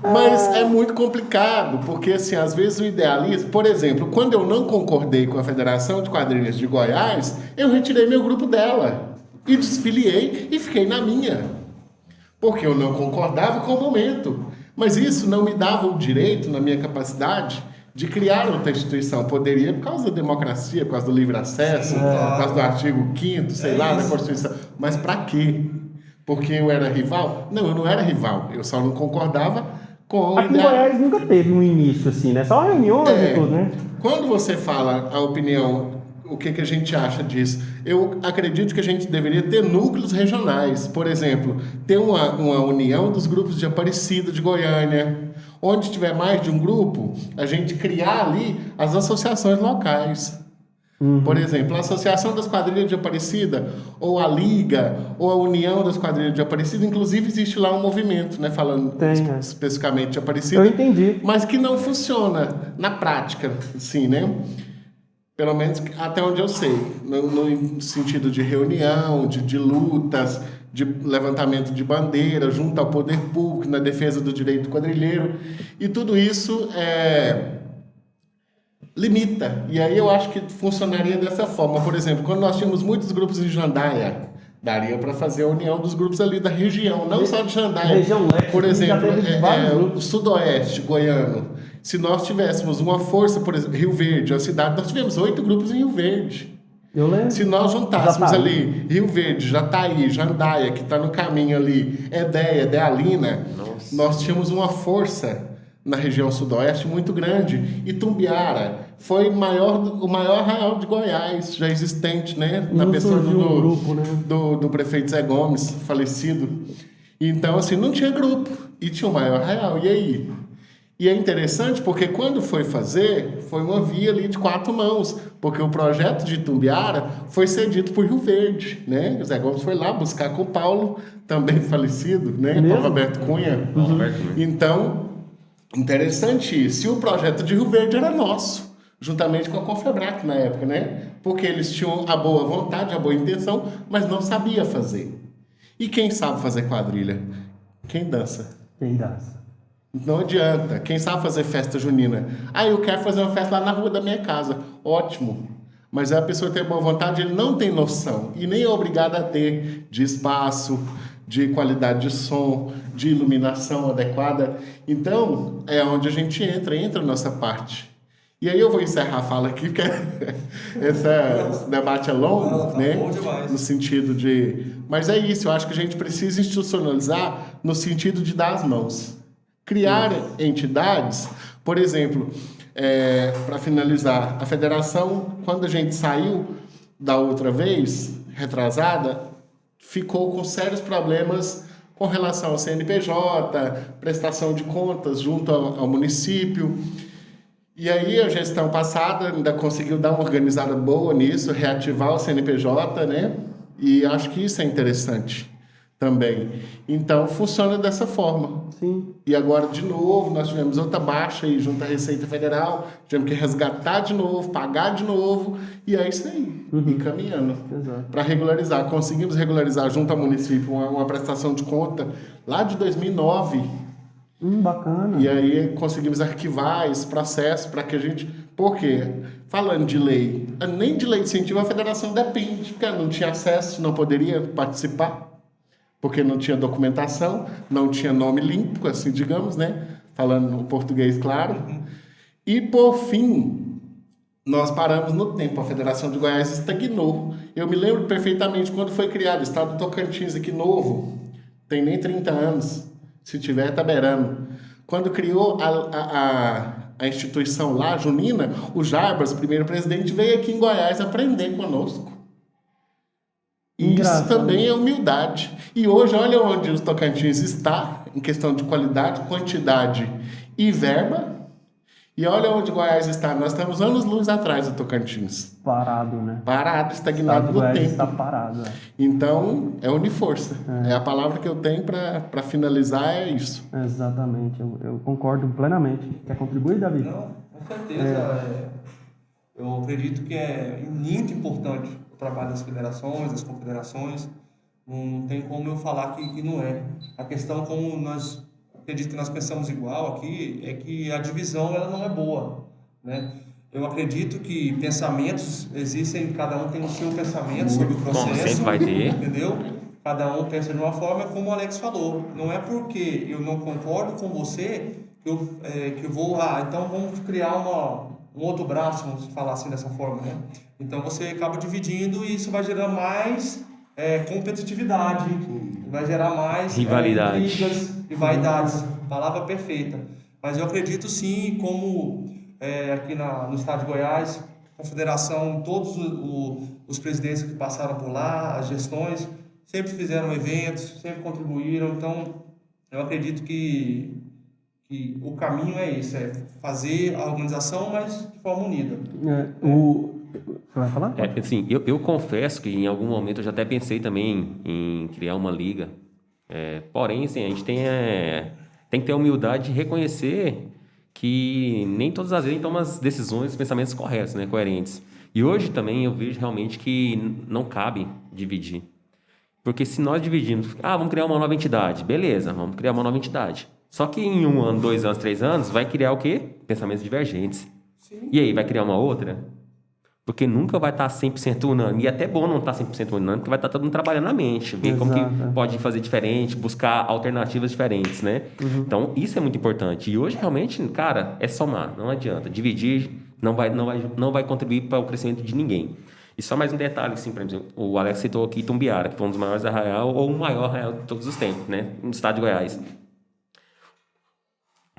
mas é muito complicado, porque assim, às vezes o idealismo, por exemplo, quando eu não concordei com a Federação de Quadrilhas de Goiás, eu retirei meu grupo dela e desfiliei e fiquei na minha. Porque eu não concordava com o momento. Mas isso não me dava o direito, na minha capacidade, de criar outra instituição. Poderia, por causa da democracia, por causa do livre acesso, por causa do artigo 5º, sei lá, da Constituição. Mas para quê? Porque eu era rival? Não, eu não era rival. Eu só não concordava Com Aqui em Goiás nunca teve um início assim, né? Só reuniões e tudo, né? Quando você fala a opinião, o que a gente acha disso? Eu acredito que a gente deveria ter núcleos regionais. Por exemplo, ter uma união dos grupos de Aparecida, de Goiânia. Onde tiver mais de um grupo, a gente criar ali as associações locais. Por exemplo, a Associação das Quadrilhas de Aparecida, ou a Liga, ou a União das Quadrilhas de Aparecida, inclusive existe lá um movimento, né, falando especificamente de Aparecida. Eu entendi. Mas que não funciona na prática, assim, né? Pelo menos até onde eu sei, no sentido de reunião, de lutas, de levantamento de bandeira, junto ao poder público, na defesa do direito quadrilheiro, e tudo isso limita. E aí eu acho que funcionaria dessa forma. Por exemplo, quando nós tínhamos muitos grupos em Jandaia, daria para fazer a união dos grupos ali da região, não só de Jandaia. Região leste, por exemplo, o o sudoeste goiano. Se nós tivéssemos uma força, por exemplo, Rio Verde, a cidade, nós tivemos 8 grupos em Rio Verde. Eu lembro. Se nós juntássemos Jataí. ali Rio Verde, Jataí, Jandaia, que está no caminho ali, Idealina, nós tínhamos uma força na região sudoeste muito grande. E Tumbiara foi o maior arraial de Goiás já existente, né? Na pessoa do prefeito Zé Gomes, falecido. Então, assim, não tinha grupo e tinha o maior arraial. E aí? E é interessante porque quando foi fazer, foi uma via ali de 4 mãos, porque o projeto de Tumbiara foi cedido por Rio Verde, né? O Zé Gomes foi lá buscar com o Paulo, também falecido, né? Paulo Roberto Cunha. Então, interessante isso. E o projeto de Rio Verde era nosso, juntamente com a Confebrac na época, né? Porque eles tinham a boa vontade, a boa intenção, mas não sabia fazer. E quem sabe fazer quadrilha? Quem dança? Quem dança? Não adianta. Quem sabe fazer festa junina? Eu quero fazer uma festa lá na rua da minha casa. Ótimo. Mas a pessoa tem boa vontade, ele não tem noção. E nem é obrigado a ter de espaço, de qualidade de som, de iluminação adequada. Então, é onde a gente entra a nossa parte. E aí eu vou encerrar a fala aqui, porque esse debate é longo, né? No sentido de... Mas é isso, eu acho que a gente precisa institucionalizar no sentido de dar as mãos. Criar entidades, por exemplo, para finalizar, a federação, quando a gente saiu da outra vez, retrasada, ficou com sérios problemas com relação ao CNPJ, prestação de contas junto ao município. E aí a gestão passada ainda conseguiu dar uma organizada boa nisso, reativar o CNPJ, né? E acho que isso é interessante também. Então, funciona dessa forma. Sim. E agora, de novo, nós tivemos outra baixa aí junto à Receita Federal, tivemos que resgatar de novo, pagar de novo, e é isso aí, e caminhando para regularizar. Conseguimos regularizar junto ao município uma prestação de conta lá de 2009. Bacana. E aí conseguimos arquivar esse processo para que a gente... Por quê? Falando de lei, nem de lei de incentivo a federação depende, porque ela não tinha acesso, não poderia participar, porque não tinha documentação, não tinha nome limpo, assim, digamos, né? Falando no português, claro. E, por fim, nós paramos no tempo. A Federação de Goiás estagnou. Eu me lembro perfeitamente quando foi criado o Estado do Tocantins, aqui novo. Tem nem 30 anos. Se tiver, tá beirando. Quando criou a instituição lá, junina, o Jarbas, primeiro presidente, veio aqui em Goiás aprender conosco. E isso também é humildade. E hoje, olha onde o Tocantins está, em questão de qualidade, quantidade e verba. E olha onde Goiás está. Nós estamos anos-luz atrás do Tocantins. Parado, né? Parado, estagnado no tempo. Está parado, Então, é unir força. É a palavra que eu tenho para finalizar, é isso. Exatamente. Eu concordo plenamente. Quer contribuir, Davi? Não, com certeza. Eu acredito que é muito importante o trabalho das federações, das confederações. Não tem como eu falar que não é. A questão, como nós acredito que nós pensamos igual aqui, é que a divisão ela não é boa, né? Eu acredito que pensamentos existem, cada um tem o seu pensamento sobre o processo. Bom, sempre vai ter. Entendeu? Cada um pensa de uma forma, como o Alex falou. Não é porque eu não concordo com você que eu vou... então vamos criar um outro braço, vamos falar assim dessa forma, né? Então você acaba dividindo e isso vai gerar mais competitividade, vai gerar mais rivalidade, brigas e vaidades. palavra perfeita. Mas eu acredito sim, como aqui no estado de Goiás, a federação, todos os presidentes que passaram por lá, as gestões, sempre fizeram eventos, sempre contribuíram. Então, eu acredito que o caminho é esse, é fazer a organização, mas de forma unida. Você vai falar? Assim, eu confesso que em algum momento eu já até pensei também em criar uma liga. Porém, assim, a gente tem que ter a humildade de reconhecer que nem todas as vezes a gente toma as decisões, pensamentos corretos, né, coerentes. E hoje também eu vejo realmente que não cabe dividir. Porque se nós dividimos, vamos criar uma nova entidade, beleza, vamos criar uma nova entidade. Só que em 1 ano, 2 anos, 3 anos, vai criar o quê? Pensamentos divergentes. Sim. E aí, vai criar uma outra? Porque nunca vai estar 100% unânime. E é até bom não estar 100% unânime, porque vai estar todo mundo trabalhando na mente, ver como que pode fazer diferente, buscar alternativas diferentes, né? Uhum. Então, isso é muito importante. E hoje, realmente, cara, é somar, não adianta. Dividir não vai contribuir para o crescimento de ninguém. E só mais um detalhe, assim, por exemplo, o Alex citou aqui Itumbiara, que foi um dos maiores arraial, ou o maior arraial de todos os tempos, né? No estado de Goiás.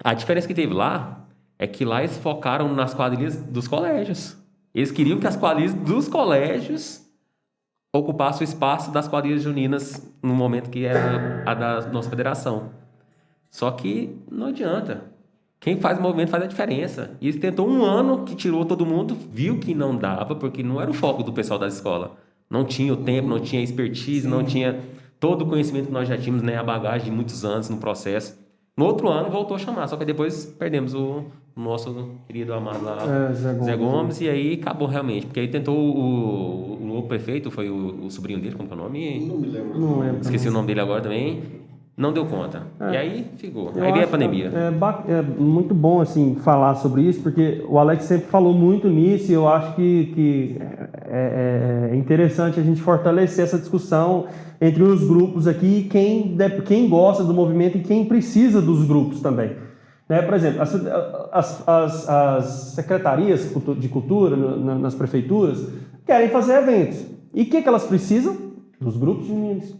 A diferença que teve lá é que lá eles focaram nas quadrilhas dos colégios. Eles queriam que as quadrilhas dos colégios ocupassem o espaço das quadrilhas juninas no momento que era a da nossa federação. Só que não adianta. Quem faz o movimento faz a diferença. E eles tentou 1 ano, que tirou todo mundo, viu que não dava, porque não era o foco do pessoal da escola. Não tinha o tempo, não tinha a expertise, não tinha todo o conhecimento que nós já tínhamos, né, a bagagem de muitos anos no processo. No outro ano voltou a chamar, só que depois perdemos o nosso querido amado lá, Zé Gomes, e aí acabou realmente. Porque aí tentou o novo prefeito, foi o sobrinho dele, como é o nome? Não me lembro. Não lembro. Esqueci o nome dele agora também. Não deu conta. E aí ficou. Aí veio a pandemia. É muito bom assim, falar sobre isso, porque o Alex sempre falou muito nisso e eu acho que é interessante a gente fortalecer essa discussão entre os grupos aqui, quem gosta do movimento e quem precisa dos grupos também. Né? Por exemplo, as secretarias de cultura nas prefeituras querem fazer eventos. E o que elas precisam? Dos grupos juninos.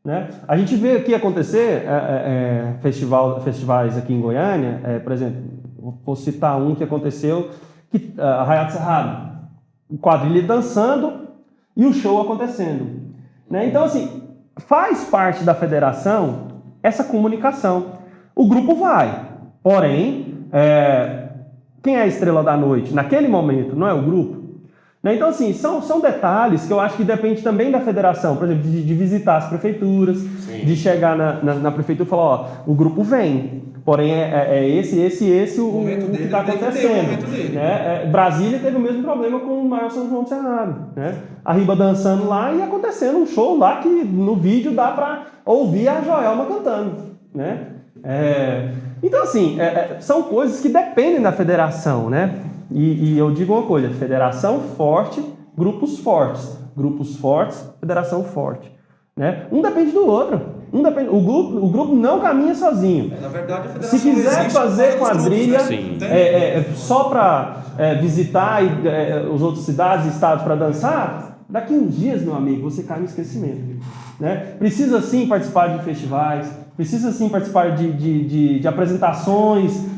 Né? A gente vê aqui acontecer festivais aqui em Goiânia, por exemplo, vou citar um que aconteceu, Arraial do Cerrado, quadrilha dançando e o show acontecendo. Né? Então, assim, faz parte da federação essa comunicação. O grupo vai, porém, quem é a estrela da noite? Naquele momento, não é o grupo? Então, assim, são detalhes que eu acho que depende também da federação, por exemplo, de visitar as prefeituras, de chegar na prefeitura e falar, o grupo vem, porém esse o que está acontecendo. Né? Brasília teve o mesmo problema com o maior São João do Cerrado. Né? A Riba dançando lá e acontecendo um show lá que no vídeo dá para ouvir a Joelma cantando. Né? Então, assim, são coisas que dependem da federação, né? E eu digo uma coisa, federação forte, grupos fortes. Grupos fortes, federação forte. Né? Um depende do outro. O grupo não caminha sozinho. Na verdade, a federação se quiser fazer quadrilha só para visitar as outras cidades e estados para dançar, daqui uns dias, meu amigo, você cai no esquecimento. Né? Precisa sim participar de festivais, precisa sim participar de apresentações,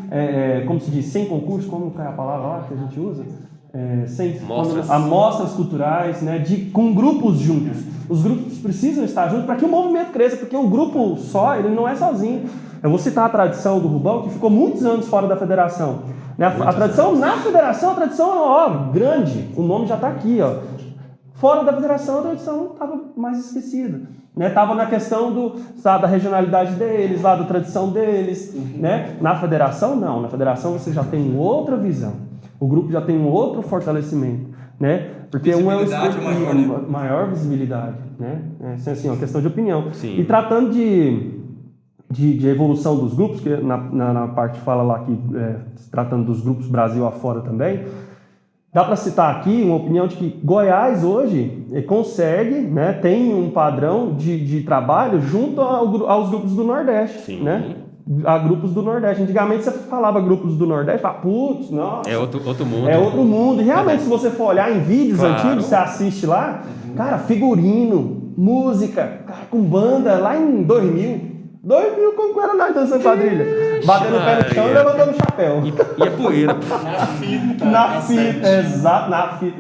como se diz, sem concurso, como é a palavra lá que a gente usa? Amostras culturais, né? Com grupos juntos. Os grupos precisam estar juntos para que o movimento cresça, porque o grupo só, ele não é sozinho. Eu vou citar a tradição do Rubão, que ficou muitos anos fora da federação. Né? A tradição na federação, a tradição grande, o nome já está aqui, ó. Fora da federação, a tradição estava mais esquecida. Estava na questão da regionalidade deles, lá da tradição deles. Né? Na federação, não. Na federação você já tem outra visão. O grupo já tem um outro fortalecimento. Né? Porque um é maior visibilidade. Né? Assim, é uma questão de opinião. Sim. E tratando de evolução dos grupos, que na parte fala lá que tratando dos grupos Brasil afora também, dá para citar aqui uma opinião de que Goiás hoje consegue, né, tem um padrão de trabalho junto aos grupos do Nordeste. Sim. Né? A grupos do Nordeste. Antigamente você falava grupos do Nordeste, falava, putz, nossa. É outro mundo. É outro mundo. E realmente, se você for olhar em vídeos antigos, você assiste lá, cara, figurino, música, cara, com banda lá em 2000. 2000 como era nós dançando quadrilha? Batendo o pé no chão e levantando o chapéu. E a poeira. Na fita,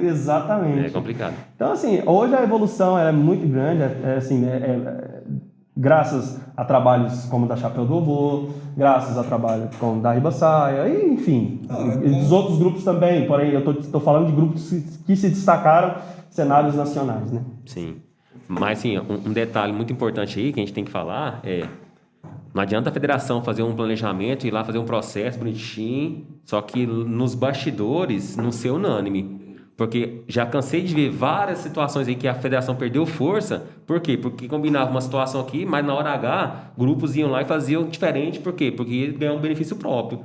exatamente. É complicado. Então, assim, hoje a evolução é muito grande, graças a trabalhos como o da Chapéu do Vovô, graças a trabalhos como da Ribaçaia, e, enfim, e dos outros grupos também, porém eu estou falando de grupos que se destacaram cenários nacionais, né? Sim. Mas, sim, um detalhe muito importante aí que a gente tem que falar não adianta a federação fazer um planejamento e ir lá fazer um processo bonitinho, só que nos bastidores não ser unânime. Porque já cansei de ver várias situações aí que a federação perdeu força. Por quê? Porque combinava uma situação aqui, mas na hora H, grupos iam lá e faziam diferente. Por quê? Porque ganham um benefício próprio.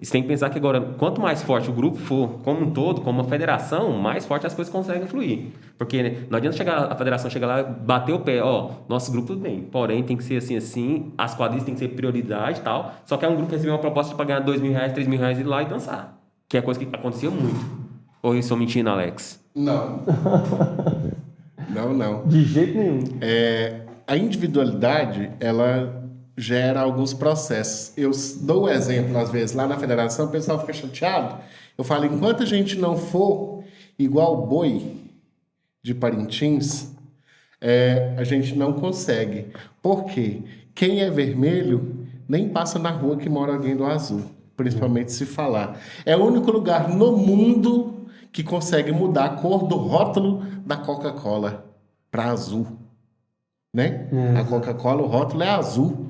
E você tem que pensar que agora, quanto mais forte o grupo for, como um todo, como uma federação, mais forte as coisas conseguem fluir. Porque né, não adianta a federação chegar lá e bater o pé, nosso grupo bem, porém tem que ser assim, as quadrilhas tem que ser prioridade e tal. Só que é um grupo que recebeu uma proposta para ganhar R$2.000, R$3.000 e ir lá e dançar. Que é coisa que acontecia muito. Ou eu estou mentindo, Alex? Não. Não. De jeito nenhum. A individualidade, ela gera alguns processos. Eu dou um exemplo, às vezes, lá na federação, o pessoal fica chateado. Eu falo, enquanto a gente não for igual o boi de Parintins, a gente não consegue. Por quê? Quem é vermelho nem passa na rua que mora alguém do azul, principalmente se falar. É o único lugar no mundo que consegue mudar a cor do rótulo da Coca-Cola para azul, né? A Coca-Cola, o rótulo é azul.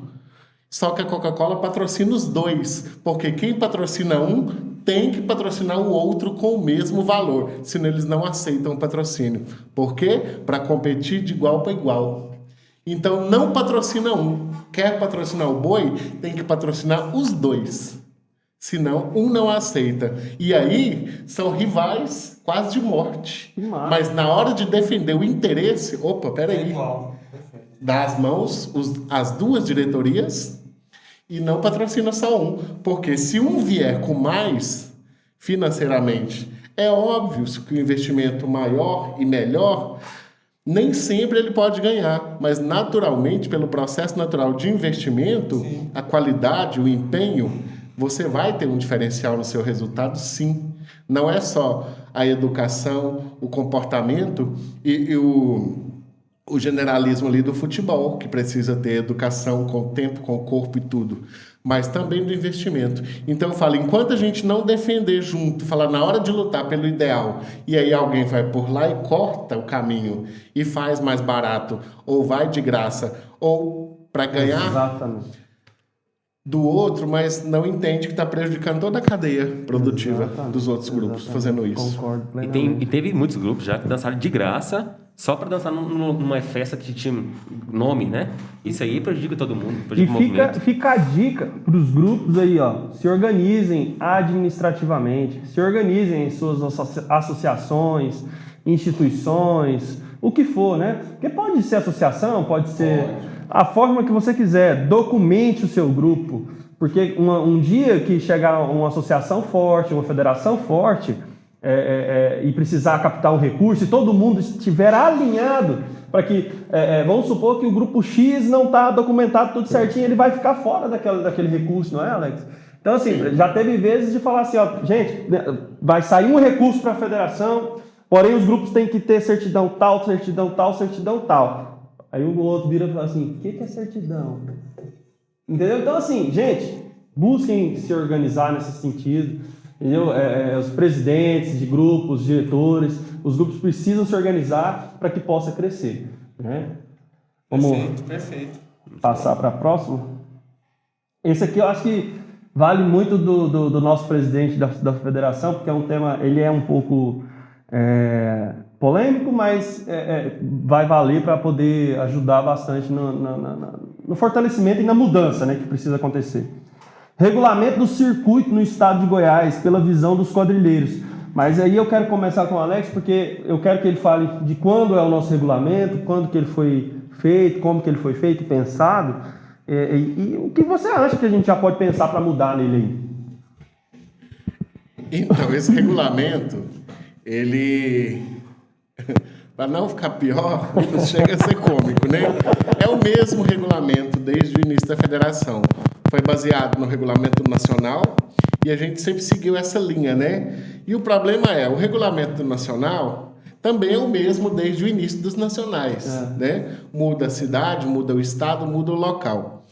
Só que a Coca-Cola patrocina os dois, porque quem patrocina um tem que patrocinar o outro com o mesmo valor, senão eles não aceitam o patrocínio. Por quê? Para competir de igual para igual. Então não patrocina um. Quer patrocinar o boi, tem que patrocinar os dois. Senão, um não aceita. E aí, são rivais quase de morte. Mas na hora de defender o interesse, peraí. Dá as mãos, as duas diretorias, e não patrocina só um. Porque se um vier com mais, financeiramente, é óbvio que o investimento maior e melhor, nem sempre ele pode ganhar. Mas, naturalmente, pelo processo natural de investimento, sim, a qualidade, o empenho, você vai ter um diferencial no seu resultado, sim. Não é só a educação, o comportamento e o generalismo ali do futebol, que precisa ter educação com o tempo, com o corpo e tudo, mas também do investimento. Então eu falo, enquanto a gente não defender junto, falar na hora de lutar pelo ideal, e aí alguém vai por lá e corta o caminho e faz mais barato, ou vai de graça, ou para ganhar... Exatamente. Do outro, mas não entende que está prejudicando toda a cadeia produtiva dos outros grupos fazendo isso. Concordo plenamente. E teve muitos grupos já que dançaram de graça só para dançar numa festa que tinha nome, né? Isso aí prejudica todo mundo, prejudica o movimento. Fica a dica para os grupos aí, se organizem administrativamente, se organizem em suas associações, instituições, o que for, né? Porque pode ser associação, pode ser... A forma que você quiser, documente o seu grupo, porque um dia que chegar uma associação forte, uma federação forte, e precisar captar um recurso, e todo mundo estiver alinhado para que, vamos supor que o grupo X não está documentado tudo certinho, ele vai ficar fora daquele recurso, não é, Alex? Então, assim, já teve vezes de falar assim, gente, vai sair um recurso para a federação, porém os grupos têm que ter certidão tal, certidão tal, certidão tal. Aí o outro vira e fala assim, o que é certidão? Entendeu? Então, assim, gente, busquem se organizar nesse sentido. Entendeu? Os presidentes de grupos, diretores, os grupos precisam se organizar para que possa crescer. Né? Vamos Perfeito. Passar para a próxima? Esse aqui eu acho que vale muito do nosso presidente da federação, porque é um tema, ele é um pouco... polêmico, mas vai valer para poder ajudar bastante no fortalecimento e na mudança, né, que precisa acontecer. Regulamento do circuito no estado de Goiás, pela visão dos quadrilheiros. Mas aí eu quero começar com o Alex, porque eu quero que ele fale de quando é o nosso regulamento, quando que ele foi feito, como que ele foi feito e pensado, e o que você acha que a gente já pode pensar para mudar nele aí? Então, esse regulamento, ele Para não ficar pior, chega a ser cômico, né? É o mesmo regulamento desde o início da federação. Foi baseado no regulamento nacional e a gente sempre seguiu essa linha, né? E o problema é, o regulamento nacional também é o mesmo desde o início dos nacionais, né? Muda a cidade, muda o estado, muda o local.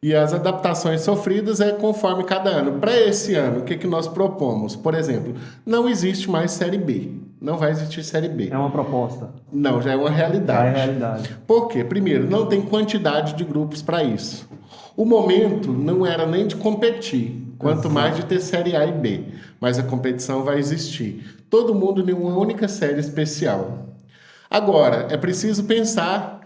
E as adaptações sofridas é conforme cada ano. Para esse ano, o que nós propomos? Por exemplo, não existe mais Série B. Não vai existir Série B. É uma proposta. Não, já é uma realidade. Já é realidade. Por quê? Primeiro, não tem quantidade de grupos para isso. O momento não era nem de competir, quanto mais de ter Série A e B. Mas a competição vai existir. Todo mundo em uma única série especial. Agora, é preciso pensar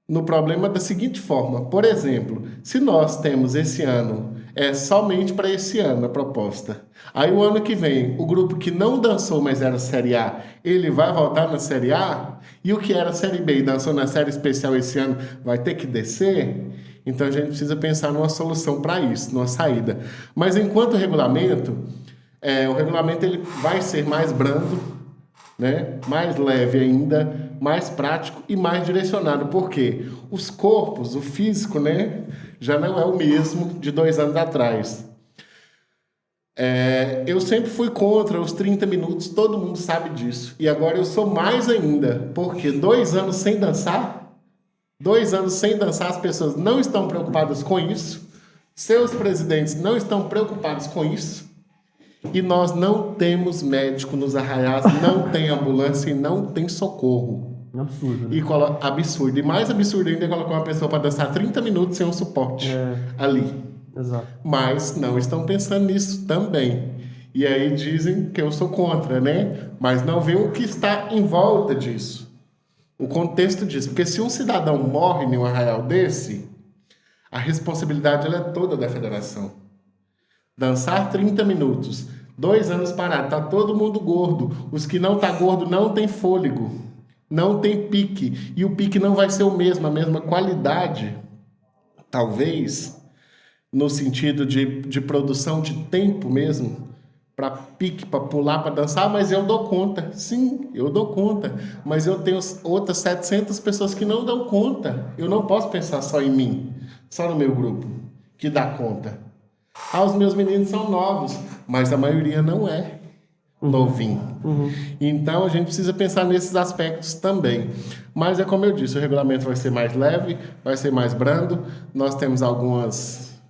no problema da seguinte forma. Por exemplo, se nós temos esse ano, é somente para esse ano a proposta. Aí o ano que vem, o grupo que não dançou, mas era Série A, ele vai voltar na Série A? E o que era Série B e dançou na Série Especial esse ano vai ter que descer? Então a gente precisa pensar numa solução para isso, numa saída. Mas enquanto o regulamento ele vai ser mais brando, né? Mais leve ainda, mais prático e mais direcionado. Por quê? Os corpos, o físico, né, já não é o mesmo de 2 anos atrás. Eu sempre fui contra os 30 minutos, todo mundo sabe disso. E agora eu sou mais ainda, porque 2 anos sem dançar, 2 anos sem dançar, as pessoas não estão preocupadas com isso, seus presidentes não estão preocupados com isso. E nós não temos médico nos arraiais, não tem ambulância e não tem socorro. Absurdo, né? Absurdo. E mais absurdo ainda é colocar uma pessoa para dançar 30 minutos sem um suporte ali. Exato. Mas não estão pensando nisso também. E aí dizem que eu sou contra, né? Mas não vê o que está em volta disso. O contexto disso. Porque se um cidadão morre em um arraial desse, a responsabilidade ela é toda da federação. Dançar 30 minutos, 2 anos parado, tá todo mundo gordo. Os que não tá gordo não tem fôlego, não tem pique. E o pique não vai ser o mesmo, a mesma qualidade, talvez, no sentido de produção de tempo mesmo, para pique, para pular, para dançar, mas eu dou conta. Sim, eu dou conta. Mas eu tenho outras 700 pessoas que não dão conta. Eu não posso pensar só em mim, só no meu grupo, que dá conta. Os meus meninos são novos, mas a maioria não é novinho. Então, a gente precisa pensar nesses aspectos também. Mas é como eu disse, o regulamento vai ser mais leve, vai ser mais brando. Nós temos algumas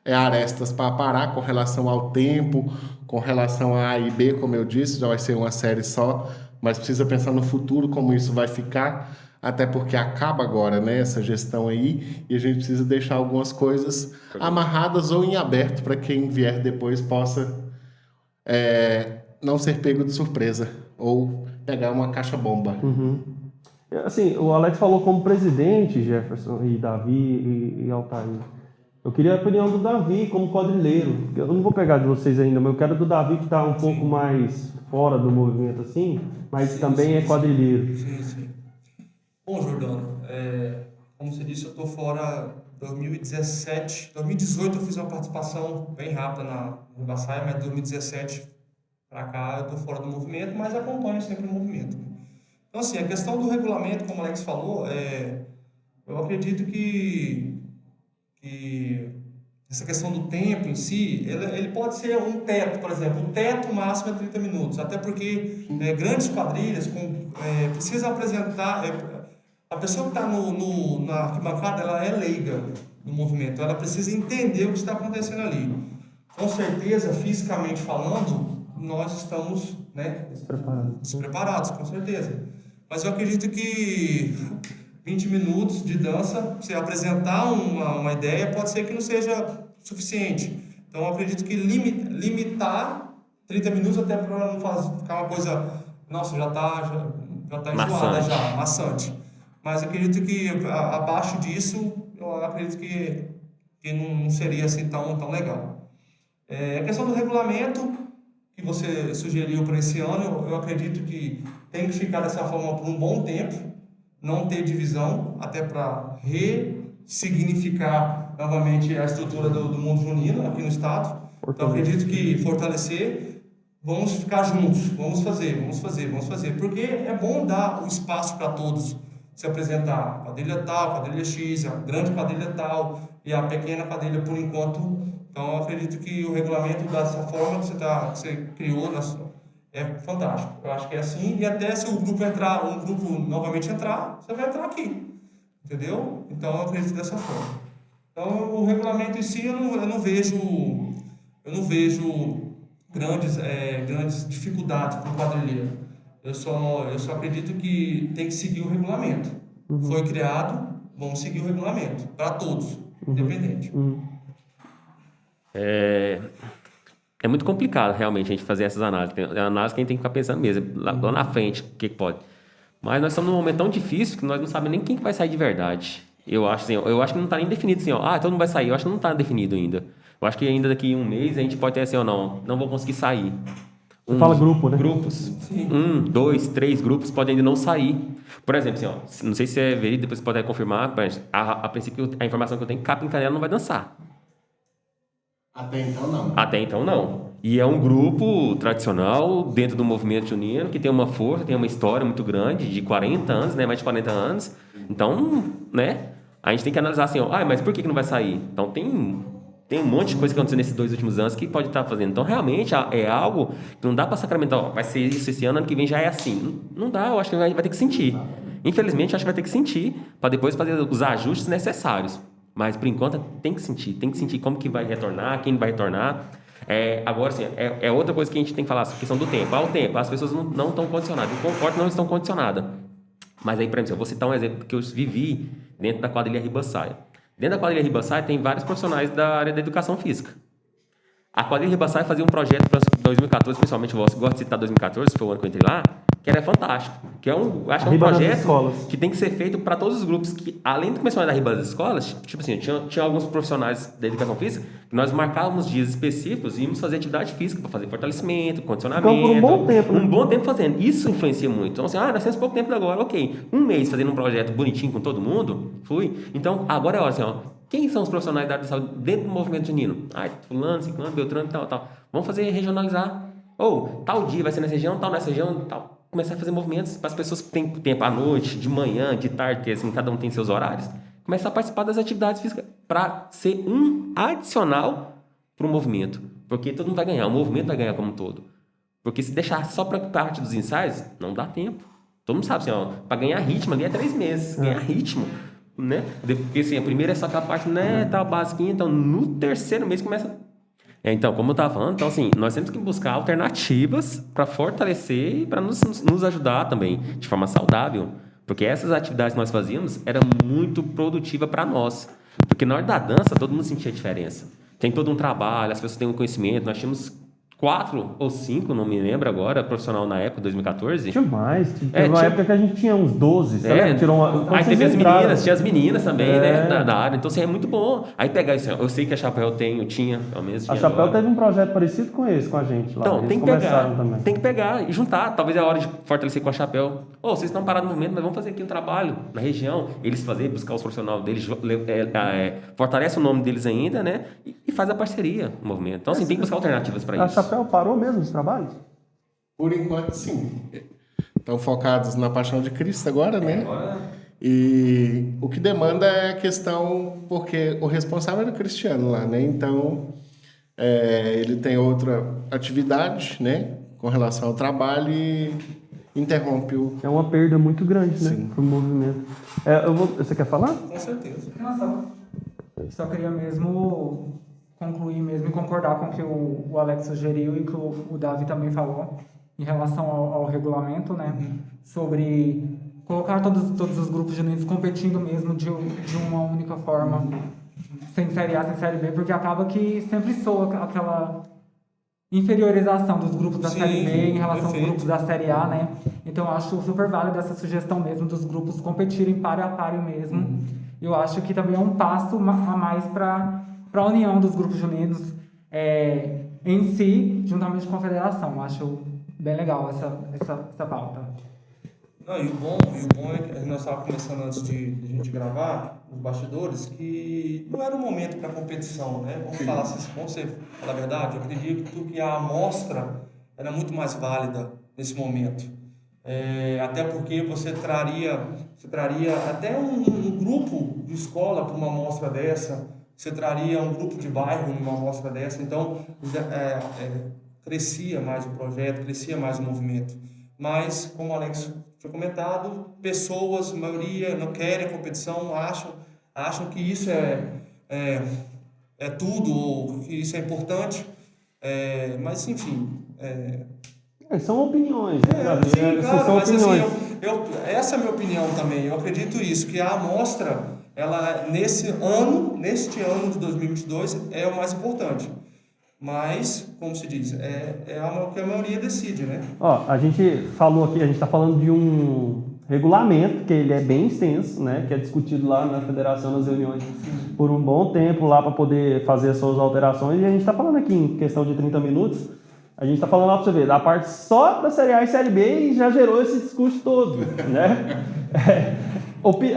arestas para parar com relação ao tempo, com relação a A e B, como eu disse, já vai ser uma série só. Mas precisa pensar no futuro, como isso vai ficar. Até porque acaba agora, né, essa gestão aí, e a gente precisa deixar algumas coisas amarradas ou em aberto para quem vier depois possa não ser pego de surpresa ou pegar uma caixa bomba. Assim, o Alex falou como presidente, Jefferson e Davi e Altair. Eu queria a opinião do Davi como quadrilheiro. Eu não vou pegar de vocês ainda, mas eu quero do Davi que está um pouco mais fora do movimento assim, mas também é quadrilheiro. Sim. Bom, Jordano, como você disse, eu estou fora 2017. 2018 eu fiz uma participação bem rápida no Baçaia, mas 2017 para cá eu estou fora do movimento, mas acompanho sempre o movimento. Então, assim, a questão do regulamento, como o Alex falou, eu acredito que essa questão do tempo em si, ele pode ser um teto, por exemplo, o teto máximo é 30 minutos, até porque grandes quadrilhas precisam apresentar... A pessoa que está na arquibancada, ela é leiga no movimento, ela precisa entender o que está acontecendo ali. Com certeza, fisicamente falando, nós estamos despreparados, com certeza. Mas eu acredito que 20 minutos de dança, você apresentar uma ideia, pode ser que não seja suficiente. Então, eu acredito que limitar 30 minutos até para não ficar uma coisa, nossa, já está enjoada, já, maçante. Mas acredito que abaixo disso, eu acredito que não seria assim tão legal. A questão do regulamento que você sugeriu para esse ano, eu acredito que tem que ficar dessa forma por um bom tempo, não ter divisão, até para ressignificar novamente a estrutura do mundo junino aqui no estado. Então acredito que fortalecer vamos ficar juntos, vamos fazer, porque é bom dar o espaço para todos se apresentar. Quadrilha tal, quadrilha X, a grande quadrilha tal e a pequena quadrilha por enquanto. Então, eu acredito que o regulamento dessa forma que você criou é fantástico. Eu acho que é assim, e até se um grupo novamente entrar, você vai entrar aqui, entendeu? Então, eu acredito dessa forma. Então, o regulamento em si, eu não vejo grandes dificuldades para o quadrilheiro. Eu só acredito que tem que seguir o regulamento. Foi criado, vamos seguir o regulamento, para todos, independente. É muito complicado, realmente, a gente fazer essas análises. É análise que a gente tem que ficar pensando mesmo, lá na frente, o que pode. Mas nós estamos num momento tão difícil que nós não sabemos nem quem vai sair de verdade. Eu acho que não está nem definido assim, todo mundo vai sair. Eu acho que não está definido ainda. Eu acho que ainda daqui a um mês a gente pode ter assim, não vou conseguir sair. Fala grupo, né? Grupos. Sim. 2, 3 grupos podem ainda não sair. Por exemplo, assim, não sei se é verídico, depois você pode confirmar, mas a princípio a informação que eu tenho é que Capim Canela não vai dançar. Até então não. E é um grupo tradicional dentro do movimento junino que tem uma força, tem uma história muito grande de 40 anos, né? Mais de 40 anos. Então, né? A gente tem que analisar assim, mas por que não vai sair? Então tem um monte de coisa que aconteceu nesses 2 últimos anos que pode estar fazendo. Então, realmente, é algo que não dá para sacramentar, vai ser isso esse ano que vem já é assim. Não dá, eu acho que vai ter que sentir. Infelizmente, acho que vai ter que sentir para depois fazer os ajustes necessários. Mas, por enquanto, tem que sentir como que vai retornar, quem vai retornar. Agora, assim, é outra coisa que a gente tem que falar, a questão do tempo. O tempo, as pessoas não estão condicionadas, o conforto não estão condicionadas. Mas aí, por exemplo, eu vou citar um exemplo que eu vivi dentro da quadrilha Ribaçaia. Dentro da quadrilha Ribaçaia tem vários profissionais da área da educação física. A quadrilha Ribaçaia fazia um projeto para 2014, principalmente eu gosto de citar 2014, foi o ano que eu entrei lá, que era fantástico. Que acho que é um projeto que tem que ser feito para todos os grupos, que além de começar a dar riba das escolas, tipo assim, tinha alguns profissionais da educação física que nós marcávamos dias específicos e íamos fazer atividade física para fazer fortalecimento, condicionamento. Então, por um bom tempo. Um bom tempo fazendo. Isso influencia muito. Então, assim, nós temos pouco tempo agora, ok. Um mês fazendo um projeto bonitinho com todo mundo, fui. Então, agora é hora, assim, quem são os profissionais da área de saúde dentro do movimento junino? Fulano, ciclano, beltrano, tal. Vamos fazer regionalizar. Tal dia vai ser nessa região, tal nessa região, tal. Começar a fazer movimentos para as pessoas que têm tempo à noite, de manhã, de tarde, que assim, cada um tem seus horários. Começar a participar das atividades físicas para ser um adicional para o movimento. Porque todo mundo vai ganhar, o movimento vai ganhar como um todo. Porque se deixar só para parte dos ensaios, não dá tempo. Todo mundo sabe, assim, para ganhar ritmo ali é 3 meses. Ganhar ritmo, né? Porque assim, a primeira é só aquela parte, né, tal, basiquinha. Então, no 3º mês começa... Então, como eu estava falando, então, assim, nós temos que buscar alternativas para fortalecer e para nos ajudar também, de forma saudável. Porque essas atividades que nós fazíamos eram muito produtivas para nós. Porque na hora da dança, todo mundo sentia a diferença. Tem todo um trabalho, as pessoas têm um conhecimento. Nós tínhamos 4 ou 5, não me lembro agora, profissional na época, 2014. Tinha mais. Teve uma época que a gente tinha uns 12. Aí teve as meninas, tinha as meninas também, né, da área. Então, assim, é muito bom. Aí pegar isso, eu sei que a Chapéu tinha, ao mesmo. A Chapéu teve um projeto parecido com esse, com a gente lá. Então, tem que pegar e juntar. Talvez é a hora de fortalecer com a Chapéu. Vocês estão parados no momento, mas vamos fazer aqui um trabalho na região. Eles buscar os profissionais deles, fortalece o nome deles ainda, né, e faz a parceria no movimento. Então, assim, tem que buscar alternativas para isso. A Chapéu parou mesmo os trabalhos? Por enquanto, sim. Estão focados na Paixão de Cristo agora, né? E o que demanda é a questão, porque o responsável era o Cristiano lá, né? Então, ele tem outra atividade, né? Com relação ao trabalho e interrompe o... É uma perda muito grande, né? Para o movimento. Você quer falar? Com certeza. Só queria mesmo... concluir mesmo e concordar com o que o Alex sugeriu e que o Davi também falou em relação ao regulamento, né? Sobre colocar todos os grupos juninos competindo mesmo de uma única forma, sem Série A, sem Série B, porque acaba que sempre soa aquela inferiorização dos grupos da Série B em relação aos grupos da Série A, né? Então, eu acho super válida essa sugestão mesmo dos grupos competirem páreo a páreo mesmo. Eu acho que também é um passo a mais para a união dos grupos juninos em si, juntamente com a federação. Acho bem legal essa pauta. Não, e o bom é que nós estávamos conversando antes de a gente gravar, nos bastidores, que não era um momento para competição, né? Vamos falar a verdade, eu acredito que a amostra era muito mais válida nesse momento. Até porque você traria até um grupo de escola para uma amostra dessa, você traria um grupo de bairro numa amostra dessa, então crescia mais o projeto, crescia mais o movimento. Mas, como o Alex tinha comentado, pessoas, a maioria, não querem a competição, acham que isso é tudo, ou que isso é importante, mas enfim... São opiniões. Sim, claro, são mas opiniões. assim, essa é a minha opinião também. Eu acredito isso, que a amostra, ela, neste ano de 2022, é o mais importante. Mas, como se diz, o que a maioria decide, né? Ó, a gente falou aqui, a gente está falando de um regulamento, que ele é bem extenso, né? Que é discutido lá na federação, nas reuniões, por um bom tempo lá para poder fazer as suas alterações. E a gente está falando aqui em questão de 30 minutos. A gente está falando lá para você ver, da parte só da Série A e Série B e já gerou esse discurso todo, né?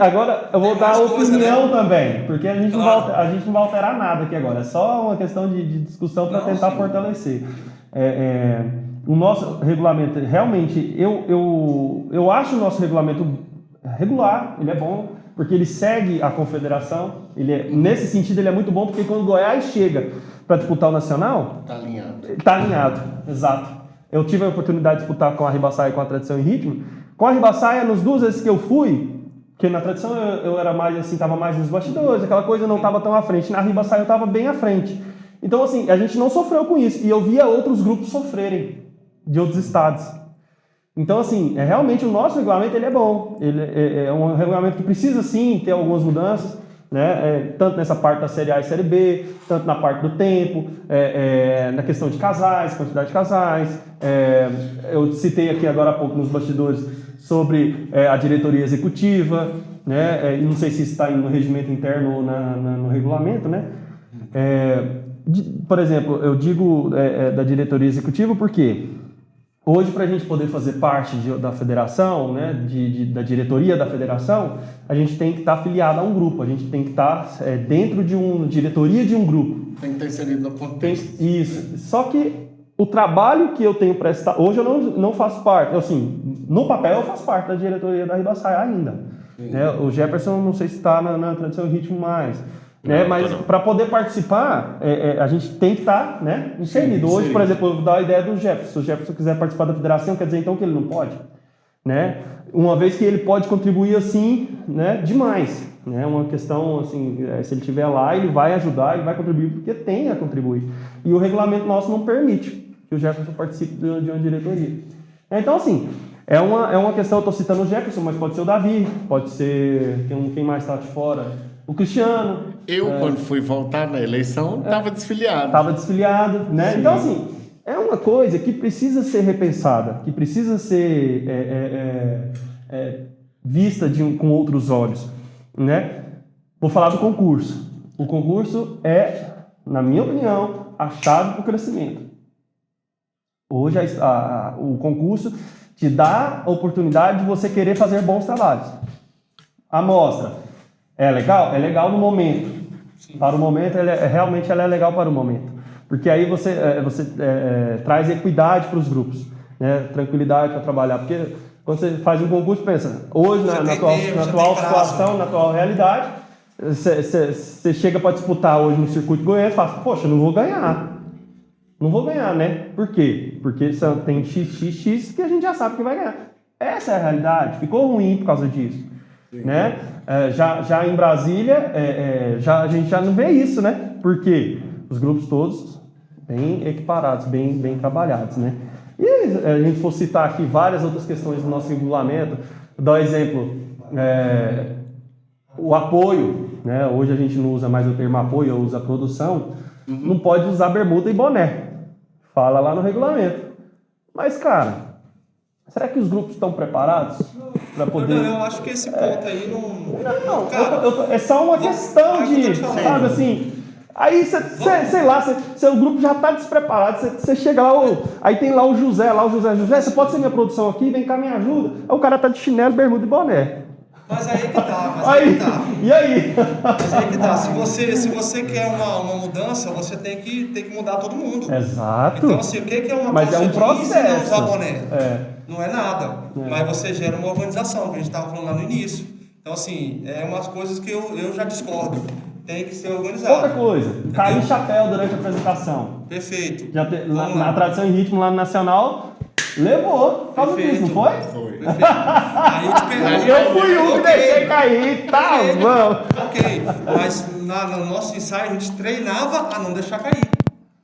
Agora eu vou dar opinião, né? Também, porque a gente não vai alterar nada aqui agora, é só uma questão de discussão para tentar fortalecer. O nosso regulamento, realmente, eu acho o nosso regulamento regular, ele é bom, porque ele segue a confederação, nesse sentido ele é muito bom, porque quando o Goiás chega para disputar o Nacional... Está alinhado, exato. Eu tive a oportunidade de disputar com a Ribaçaia e com a Tradição em Ritmo. Com a Ribaçaia, nas 2 vezes que eu fui, porque na Tradição eu era mais assim, estava mais nos bastidores, aquela coisa, não estava tão à frente. Na Ribaçaia eu estava bem à frente. Então, assim, a gente não sofreu com isso. E eu via outros grupos sofrerem, de outros estados. Então, assim, realmente o nosso regulamento ele é bom. Ele é um regulamento que precisa, sim, ter algumas mudanças, né? Tanto nessa parte da Série A e Série B, tanto na parte do tempo, na questão de casais, quantidade de casais. Eu citei aqui agora há pouco nos bastidores sobre a diretoria executiva, né? Não sei se isso está no regimento interno ou no regulamento, né? Por exemplo, eu digo da diretoria executiva porque hoje, para a gente poder fazer parte da federação, né, da diretoria da federação, a gente tem que estar afiliado a um grupo, a gente tem que estar dentro de uma diretoria de um grupo. Tem que estar inserido no contexto. Isso. Só que o trabalho que eu tenho prestado... Hoje eu não faço parte. Assim, no papel eu faço parte da diretoria da Ribaçaia ainda. Né? O Jefferson, não sei se está na Tradição e Ritmo mais. Né? Mas para poder participar, a gente tem que estar, né, inserido. Hoje, por exemplo, eu vou dar a ideia do Jefferson. Se o Jefferson quiser participar da federação, quer dizer então que ele não pode? Né? Uma vez que ele pode contribuir assim, né, demais. Né? Uma questão assim, se ele estiver lá, ele vai ajudar, ele vai contribuir porque tem a contribuir. E o regulamento nosso não permite que o Jefferson participe de uma diretoria. Então, assim, é uma questão, eu estou citando o Jefferson, mas pode ser o Davi, pode ser quem mais está de fora. O Cristiano. Quando fui voltar na eleição, estava desfiliado. Estava desfiliado, né? Sim. Então, assim, é uma coisa que precisa ser repensada, que precisa ser vista com outros olhos, né? Vou falar do concurso. O concurso é, na minha opinião, a chave para o crescimento. Hoje, o concurso te dá a oportunidade de você querer fazer bons trabalhos. Amostra. É legal? É legal no momento. Sim. Para o momento, realmente ela é legal para o momento. Porque aí você traz equidade para os grupos, né? Tranquilidade para trabalhar. Porque quando você faz um concurso, pensa, hoje, na atual situação, na atual realidade, você chega para disputar hoje no circuito goiano e fala, poxa, não vou ganhar. Não vou ganhar, né? Por quê? Porque tem XXX que a gente já sabe que vai ganhar. Essa é a realidade. Ficou ruim por causa disso. Né? Já em Brasília, a gente já não vê isso, né? Porque os grupos todos bem equiparados, bem trabalhados, né? E a gente for citar aqui várias outras questões do nosso regulamento, dar um exemplo, o apoio, né? Hoje a gente não usa mais o termo apoio, usa produção, não pode usar bermuda e boné, fala lá no regulamento. Mas, cara, será que os grupos estão preparados para poder... Eu acho que esse ponto aí não... Cara, é só uma questão de... Sabe, assim... Aí, sei lá, seu grupo já está despreparado, você chega lá, aí tem lá o José, você pode ser minha produção aqui, vem cá, me ajuda. Aí o cara tá de chinelo, bermuda e boné. Mas aí que tá, mas aí que tá. E aí? Mas aí que tá. Se você quer uma mudança, você tem que mudar todo mundo. Exato. Então, assim, o que é uma Mas é um processo. Não usar boné? É. Não é nada. Mas você gera uma organização, que a gente estava falando lá no início. Então, assim, é umas coisas que eu já discordo. Tem que ser organizado. Outra coisa, cair chapéu durante a apresentação. Perfeito. Na tradição em ritmo lá no Nacional, levou. Por causa disso, não foi? Foi. Perfeito. Aí eu te pergunto. Eu fui um que deixei cair, tá, vamos. Ok, mas no nosso ensaio a gente treinava a não deixar cair.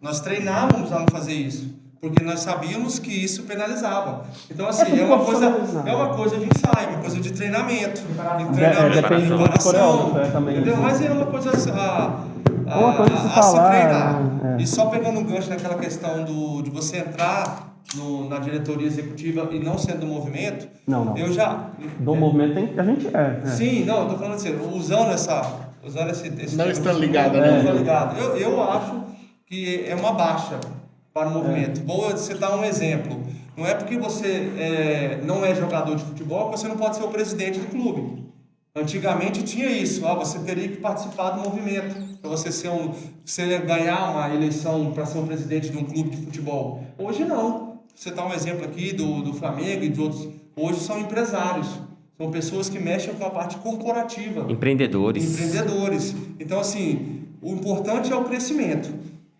Nós treinávamos a não fazer isso, porque nós sabíamos que isso penalizava. Então, assim, é uma coisa de ensaio, uma coisa de treinamento. Depende do coreógrafo também. Entendeu? Mas é uma coisa Uma coisa de se a falar, se treinar. né? É. E só pegando um gancho naquela questão de você entrar na diretoria executiva e não sendo do movimento, Não. eu já... Do movimento a gente é. Sim, não, eu tô falando assim, usando esse Não termo, estão ligados, não né? estão ligados. Eu acho que é uma baixa para o movimento. Vou citar um exemplo. Não é porque você não é jogador de futebol que você não pode ser o presidente do clube. Antigamente tinha isso, você teria que participar do movimento para você ganhar uma eleição para ser o presidente de um clube de futebol. Hoje não. Você dá um exemplo aqui do Flamengo e de outros. Hoje são empresários, são pessoas que mexem com a parte corporativa. Empreendedores. Então, assim, o importante é o crescimento.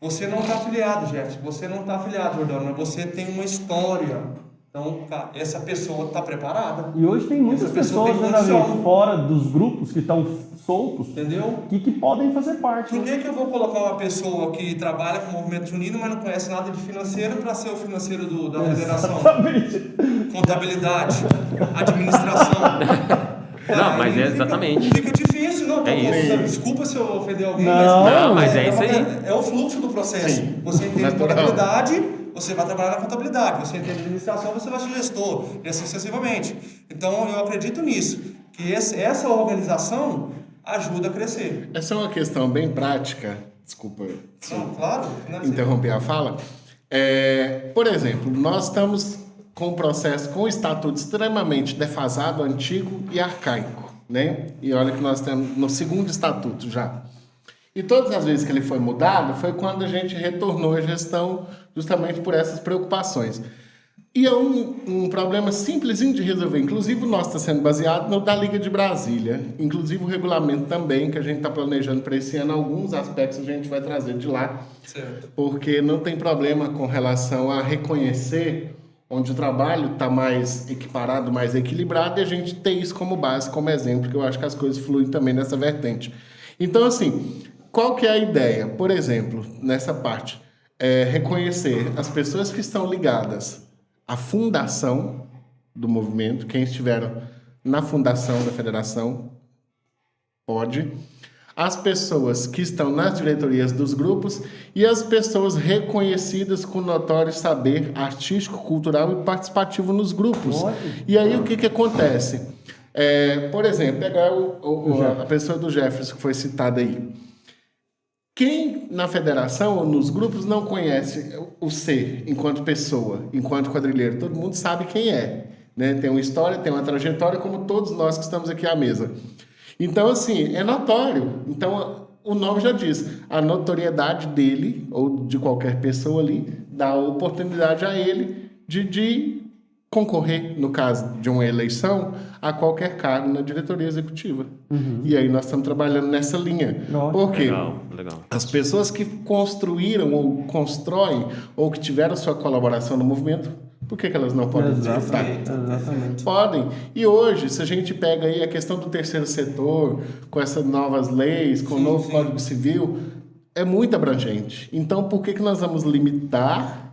Você não está afiliado, Jefferson, você não está afiliado, Jordano, mas você tem uma história. Então, essa pessoa está preparada. E hoje tem muitas Essa pessoa pessoas, tem né, Davi, condição. fora dos grupos que estão soltos, Entendeu? que podem fazer parte. Por que eu vou colocar uma pessoa que trabalha com o movimento junino, mas não conhece nada de financeiro, para ser o financeiro da federação? Exatamente. Contabilidade, administração. Não, mas é exatamente. Fica difícil, não. É isso. Desculpa se eu ofender alguém, Não, mas é isso aí. É o fluxo do processo. Sim. Você entende Natural. contabilidade, você vai trabalhar na contabilidade. Você entende administração, você vai ser gestor, e assim sucessivamente. Então, eu acredito nisso, que essa organização ajuda a crescer. Essa é uma questão bem prática. Desculpa Não, claro. interromper a fala. Por exemplo, nós estamos com um processo, com um estatuto extremamente defasado, antigo e arcaico, né? E olha que nós temos no segundo estatuto já. E todas as vezes que ele foi mudado, foi quando a gente retornou a gestão justamente por essas preocupações. E é um problema simplesinho de resolver. Inclusive, o nosso está sendo baseado no da Liga de Brasília. Inclusive, o regulamento também, que a gente está planejando para esse ano. Alguns aspectos a gente vai trazer de lá. Certo. Porque não tem problema com relação a reconhecer onde o trabalho está mais equiparado, mais equilibrado, e a gente ter isso como base, como exemplo, que eu acho que as coisas fluem também nessa vertente. Então, assim, qual que é a ideia? Por exemplo, nessa parte, reconhecer as pessoas que estão ligadas à fundação do movimento, quem estiveram na fundação da federação, pode, as pessoas que estão nas diretorias dos grupos e as pessoas reconhecidas com notório saber artístico, cultural e participativo nos grupos. E aí o que acontece? Por exemplo, pegar a pessoa do Jefferson que foi citada aí. Quem na federação ou nos grupos não conhece o ser enquanto pessoa, enquanto quadrilheiro, todo mundo sabe quem é, né? Tem uma história, tem uma trajetória, como todos nós que estamos aqui à mesa. Então, assim, é notório. Então, o nome já diz, a notoriedade dele, ou de qualquer pessoa ali, dá oportunidade a ele de concorrer, no caso de uma eleição, a qualquer cargo na diretoria executiva. E aí nós estamos trabalhando nessa linha. Por quê? Legal. As pessoas que construíram ou constroem ou que tiveram sua colaboração no movimento, por que elas não podem disputar? Exatamente. Podem. E hoje, se a gente pega aí a questão do terceiro setor, com essas novas leis, com o novo Código Civil, é muito abrangente. Então, por que nós vamos limitar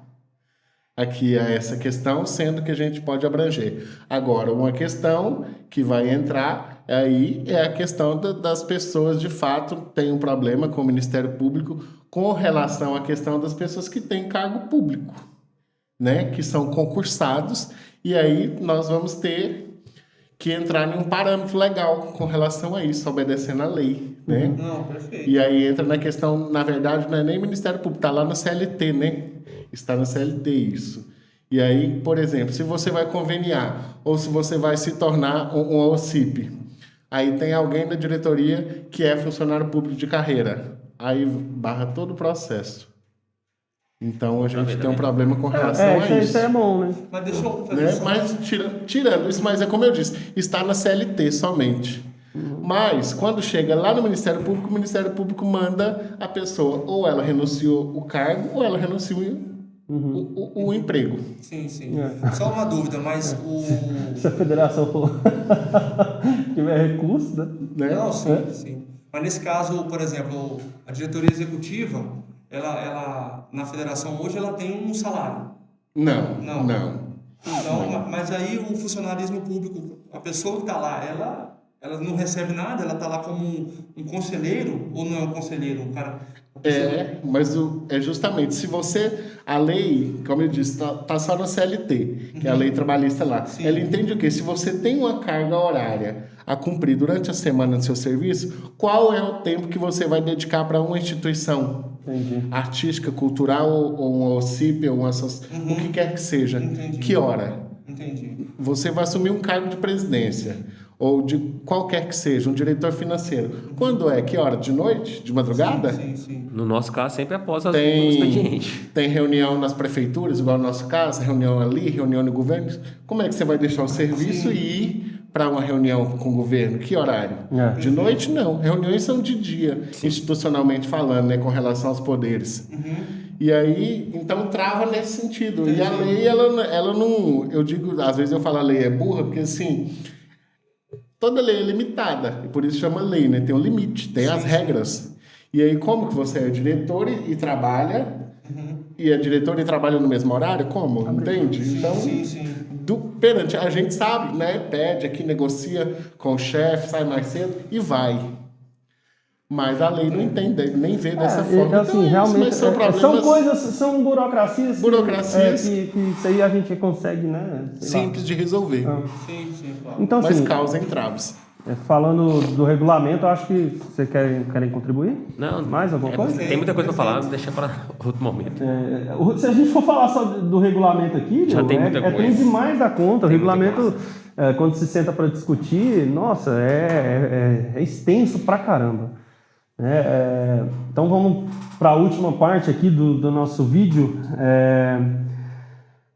aqui a essa questão, sendo que a gente pode abranger? Agora, uma questão que vai entrar aí é a questão das pessoas, de fato, têm um problema com o Ministério Público com relação à questão das pessoas que têm cargo público, né, que são concursados, e aí nós vamos ter que entrar em um parâmetro legal com relação a isso, obedecendo à lei, né? Não, perfeito. E aí entra na questão, na verdade, não é nem Ministério Público, está lá na CLT, né? Está na CLT isso. E aí, por exemplo, se você vai conveniar ou se você vai se tornar um OCIP, Aí tem alguém da diretoria que é funcionário público de carreira. Aí barra todo o processo. Então a gente tem um problema com relação a isso. Isso é bom, né? Mas deixa eu fazer Né? só... Mas tirando isso, mas é como eu disse, está na CLT somente. Mas quando chega lá no Ministério Público, o Ministério Público manda a pessoa, ou ela renunciou o cargo, ou ela renunciou o emprego. Sim. Só uma dúvida, mas Se a federação for tiver recurso, né? Não, sim. Mas nesse caso, por exemplo, a diretoria executiva, ela na federação hoje, ela tem um salário. Não. Então, mas aí o funcionarismo público, a pessoa que está lá, ela não recebe nada, ela está lá como um conselheiro, ou não é um conselheiro, um cara... Mas é justamente, se você, a lei, como eu disse, tá só na CLT, que é a lei trabalhista lá, Sim. ela entende o quê? Se você tem uma carga horária a cumprir durante a semana no seu serviço, qual é o tempo que você vai dedicar para uma instituição artística, cultural, ou uma OCIP, ou uma o que quer que seja? Entendi. Que hora? Entendi. Você vai assumir um cargo de presidência, ou de qualquer que seja, um diretor financeiro. Quando é? Que hora? De noite? De madrugada? Sim. No nosso caso, sempre após o Tem expediente. reunião nas prefeituras, igual no nosso caso, reunião ali, reunião no governo. Como é que você vai deixar o serviço e ir para uma reunião com o governo? Que horário? De noite, não. Reuniões são de dia, institucionalmente falando, né, com relação aos poderes. E aí, então, trava nesse sentido. E a lei, ela não... Eu digo, às vezes eu falo a lei é burra, porque assim... Toda lei é limitada, e por isso chama lei, né? Tem um limite, tem as regras. E aí, como que você é diretor e trabalha, e é diretor e trabalha no mesmo horário? Como? Entende? Então, perante a gente sabe, né? Pede aqui, negocia com o chefe, sai mais cedo e vai. Mas a lei não entende, nem vê dessa forma. Assim, então, realmente, são problemas... são coisas, são burocracias. Burocracias. Que isso aí a gente consegue, né? Simples de resolver. Sim, claro. Então, Mas assim, causa entraves. falando do regulamento, eu acho que vocês querem contribuir? Não. Mais alguma coisa? Tem muita coisa para falar, deixa para outro momento. Se a gente for falar só do regulamento aqui, Já tem muita coisa. tem demais da conta. O Tem regulamento, quando se senta para discutir, nossa, é extenso pra caramba. Então vamos para a última parte aqui do nosso vídeo.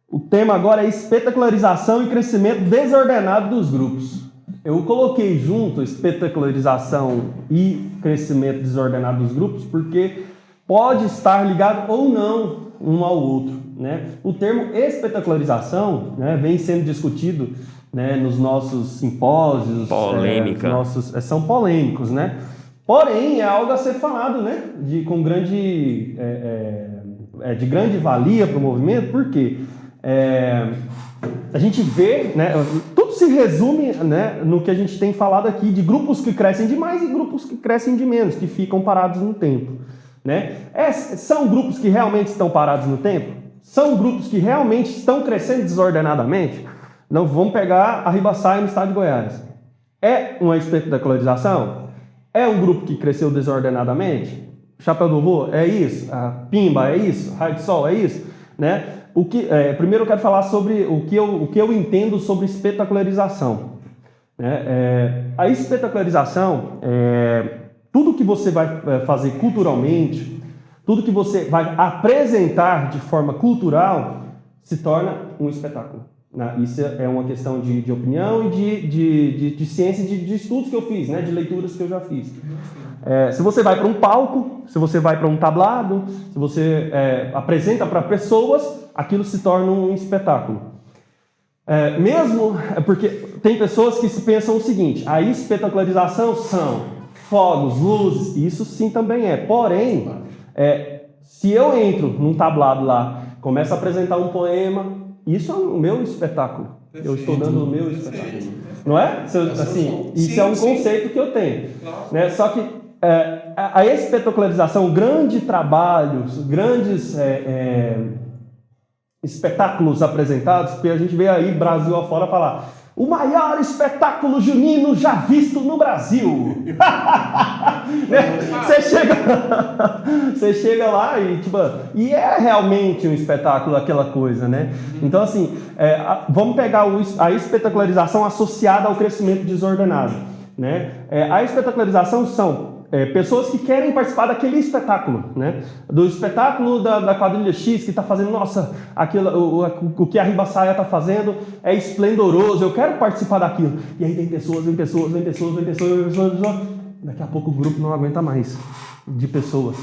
O tema agora é espetacularização e crescimento desordenado dos grupos. Eu coloquei junto espetacularização e crescimento desordenado dos grupos porque pode estar ligado ou não um ao outro, né? O termo espetacularização, né, vem sendo discutido, né, nos nossos simpósios. Polêmica. São polêmicos, né? Porém, é algo a ser falado, né? De grande valia para o movimento, porque a gente vê, né? Tudo se resume, né, no que a gente tem falado aqui de grupos que crescem demais e grupos que crescem de menos, que ficam parados no tempo, né? São grupos que realmente estão parados no tempo? São grupos que realmente estão crescendo desordenadamente? Não, vamos pegar a Ribaçaia no estado de Goiás. É uma espetacularização? É um grupo que cresceu desordenadamente? Chapéu do Vô é isso? A Pimba é isso? Raio de Sol é isso? Né? Primeiro eu quero falar sobre o que eu entendo sobre espetacularização. A espetacularização é tudo que você vai fazer culturalmente, tudo que você vai apresentar de forma cultural se torna um espetáculo. Isso é uma questão de opinião e de ciência de estudos que eu fiz, né? De leituras que eu já fiz. Se você vai para um palco, se você vai para um tablado, se você apresenta para pessoas, aquilo se torna um espetáculo. Mesmo porque tem pessoas que se pensam o seguinte: a espetacularização são fogos, luzes, isso sim também é. Porém, se eu entro num tablado lá, começo a apresentar um poema, isso é o meu espetáculo. Perfeito. Eu estou dando o meu espetáculo. Não é? Assim, isso é um conceito que eu tenho. Né? Só que a espetacularização, o grande trabalho, os grandes espetáculos apresentados, porque a gente vê aí Brasil afora falar o maior espetáculo junino já visto no Brasil. Você chega lá e é realmente um espetáculo aquela coisa, né? Então, assim, vamos pegar a espetacularização associada ao crescimento desordenado. né? A espetacularização são pessoas que querem participar daquele espetáculo, né? Do espetáculo da quadrilha X que está fazendo, nossa, o que a Ribaçaia está fazendo é esplendoroso, eu quero participar daquilo. E aí vem pessoas, daqui a pouco o grupo não aguenta mais de pessoas.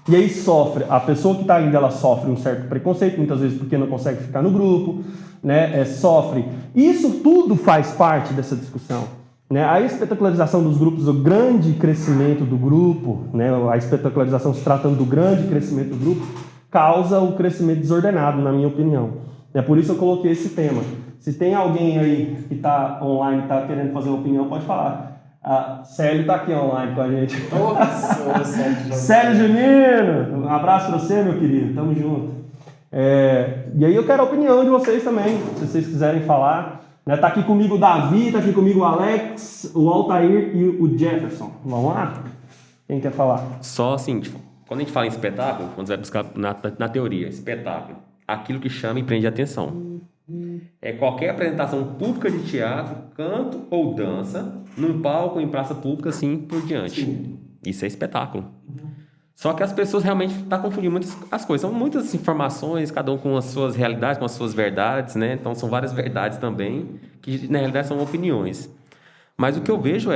E aí sofre, a pessoa que está indo, ela sofre um certo preconceito, muitas vezes porque não consegue ficar no grupo, né? Sofre. Isso tudo faz parte dessa discussão. Né? A espetacularização dos grupos, o grande crescimento do grupo, né? A espetacularização se tratando do grande crescimento do grupo, causa o crescimento desordenado, na minha opinião. É por isso eu coloquei esse tema. Se tem alguém aí que está online, está querendo fazer uma opinião, pode falar. Célio está aqui online com a gente. Nossa, Célio Junino, um abraço para você, meu querido, tamo junto. E aí eu quero a opinião de vocês também, se vocês quiserem falar. Tá aqui comigo o Davi, tá aqui comigo o Alex, o Altair e o Jefferson. Vamos lá? Quem quer falar? Só assim, tipo, quando a gente fala em espetáculo, quando você vai buscar na teoria, espetáculo, aquilo que chama e prende a atenção. É qualquer apresentação pública de teatro, canto ou dança, num palco, em praça pública, assim por diante. Sim. Isso é espetáculo. Só que as pessoas realmente estão confundindo muitas as coisas. São muitas informações, cada um com as suas realidades, com as suas verdades, né? Então, são várias verdades também, que na realidade são opiniões. Mas o que eu vejo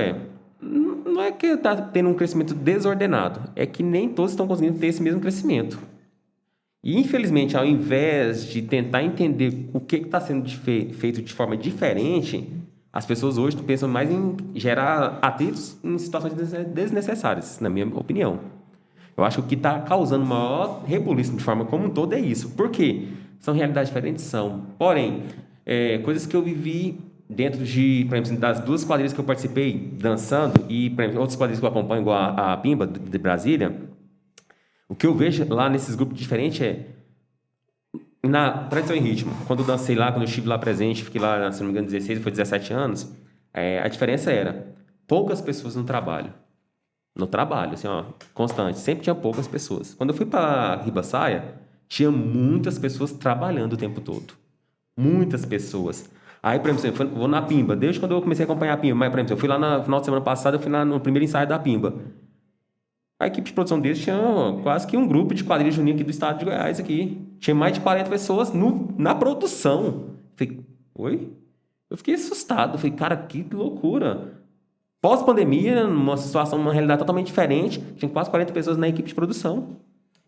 não é que está tendo um crescimento desordenado, é que nem todos estão conseguindo ter esse mesmo crescimento. E, infelizmente, ao invés de tentar entender o que está sendo feito de forma diferente, as pessoas hoje pensam mais em gerar atritos em situações desnecessárias, na minha opinião. Eu acho que o que está causando maior rebuliço de forma como um todo é isso. Por quê? São realidades diferentes? São. Porém, coisas que eu vivi dentro de, por exemplo, das duas quadrilhas que eu participei dançando e, por exemplo, outras quadrilhas que eu acompanho, igual a Pimba, de Brasília, o que eu vejo lá nesses grupos diferentes na Tradição e Ritmo. Quando eu dancei lá, quando eu estive lá presente, fiquei lá, se não me engano, 16, foi 17 anos, a diferença era poucas pessoas no trabalho. No trabalho, assim, constante. Sempre tinha poucas pessoas. Quando eu fui para Ribaçaia, tinha muitas pessoas trabalhando o tempo todo. Muitas pessoas. Aí, por exemplo, eu vou na Pimba. Desde quando eu comecei a acompanhar a Pimba. Mas, por exemplo, eu fui lá no final de semana passada, eu fui lá no primeiro ensaio da Pimba. A equipe de produção deles tinha quase que um grupo de quadrilha junina aqui do estado de Goiás. Aqui. Tinha mais de 40 pessoas na produção. Falei, oi? Eu fiquei assustado. Falei, cara, que loucura. Pós-pandemia, numa situação, uma realidade totalmente diferente, tinha quase 40 pessoas na equipe de produção.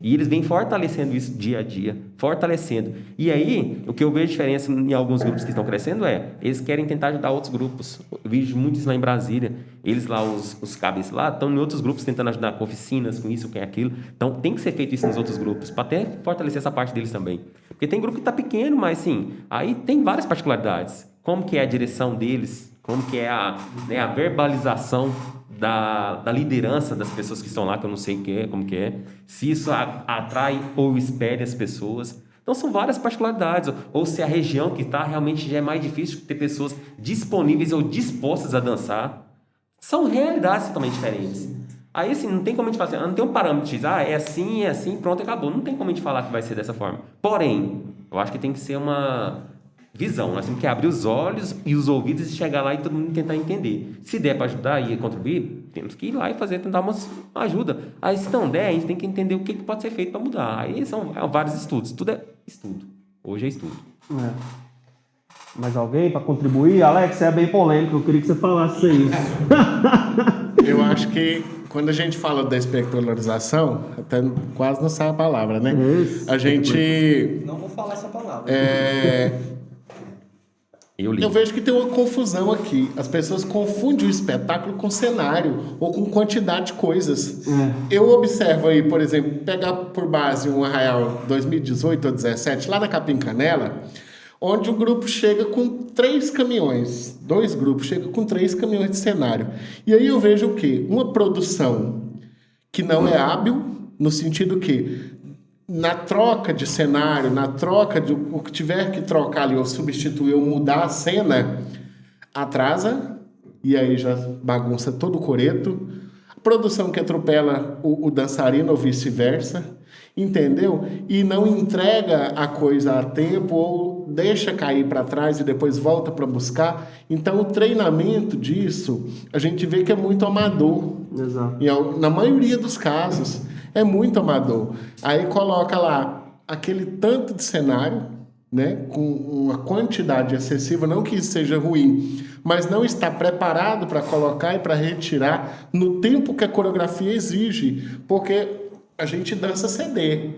E eles vêm fortalecendo isso dia a dia, fortalecendo. E aí, o que eu vejo diferença em alguns grupos que estão crescendo eles querem tentar ajudar outros grupos. Eu vejo muitos lá em Brasília, eles lá, os cabos lá, estão em outros grupos tentando ajudar com oficinas, com isso, com aquilo. Então, tem que ser feito isso nos outros grupos, para até fortalecer essa parte deles também. Porque tem grupo que está pequeno, mas sim, aí tem várias particularidades. Como que é a direção deles, como que é a verbalização da liderança das pessoas que estão lá, que eu não sei como que é, se isso atrai ou espere as pessoas. Então, são várias particularidades. Ou se a região que está realmente já é mais difícil ter pessoas disponíveis ou dispostas a dançar. São realidades totalmente diferentes. Aí, assim, não tem como a gente falar assim, não tem um parâmetro de dizer, é assim, pronto, acabou. Não tem como a gente falar que vai ser dessa forma. Porém, eu acho que tem que ser uma visão. Nós temos que abrir os olhos e os ouvidos e chegar lá e todo mundo tentar entender. Se der para ajudar e contribuir, temos que ir lá e tentar uma ajuda. Aí, se não der, a gente tem que entender o que pode ser feito para mudar. Aí são vários estudos. Tudo é estudo. Hoje é estudo. Mais alguém para contribuir? Alex, você é bem polêmico. Eu queria que você falasse isso. Eu acho que quando a gente fala da espetacularização, até quase não sai a palavra, né? A gente... Não vou falar essa palavra. Eu vejo que tem uma confusão aqui. As pessoas confundem o espetáculo com cenário ou com quantidade de coisas. Eu observo aí, por exemplo, pegar por base um Arraial 2018 ou 2017, lá na Capim Canela, onde o grupo chega com 3 caminhões. 2 grupos chegam com 3 caminhões de cenário. E aí eu vejo o quê? Uma produção que não é hábil, no sentido que na troca de cenário, na troca de o que tiver que trocar ali, ou substituir, ou mudar a cena, atrasa, e aí já bagunça todo o coreto. A produção que atropela o dançarino, ou vice-versa, entendeu? E não entrega a coisa a tempo, ou ou deixa cair para trás e depois volta para buscar. Então, o treinamento disso, a gente vê que é muito amador. Exato. E na maioria dos casos, é muito amador. Aí coloca lá aquele tanto de cenário, né, com uma quantidade excessiva, não que isso seja ruim, mas não está preparado para colocar e para retirar no tempo que a coreografia exige, porque a gente dança CD.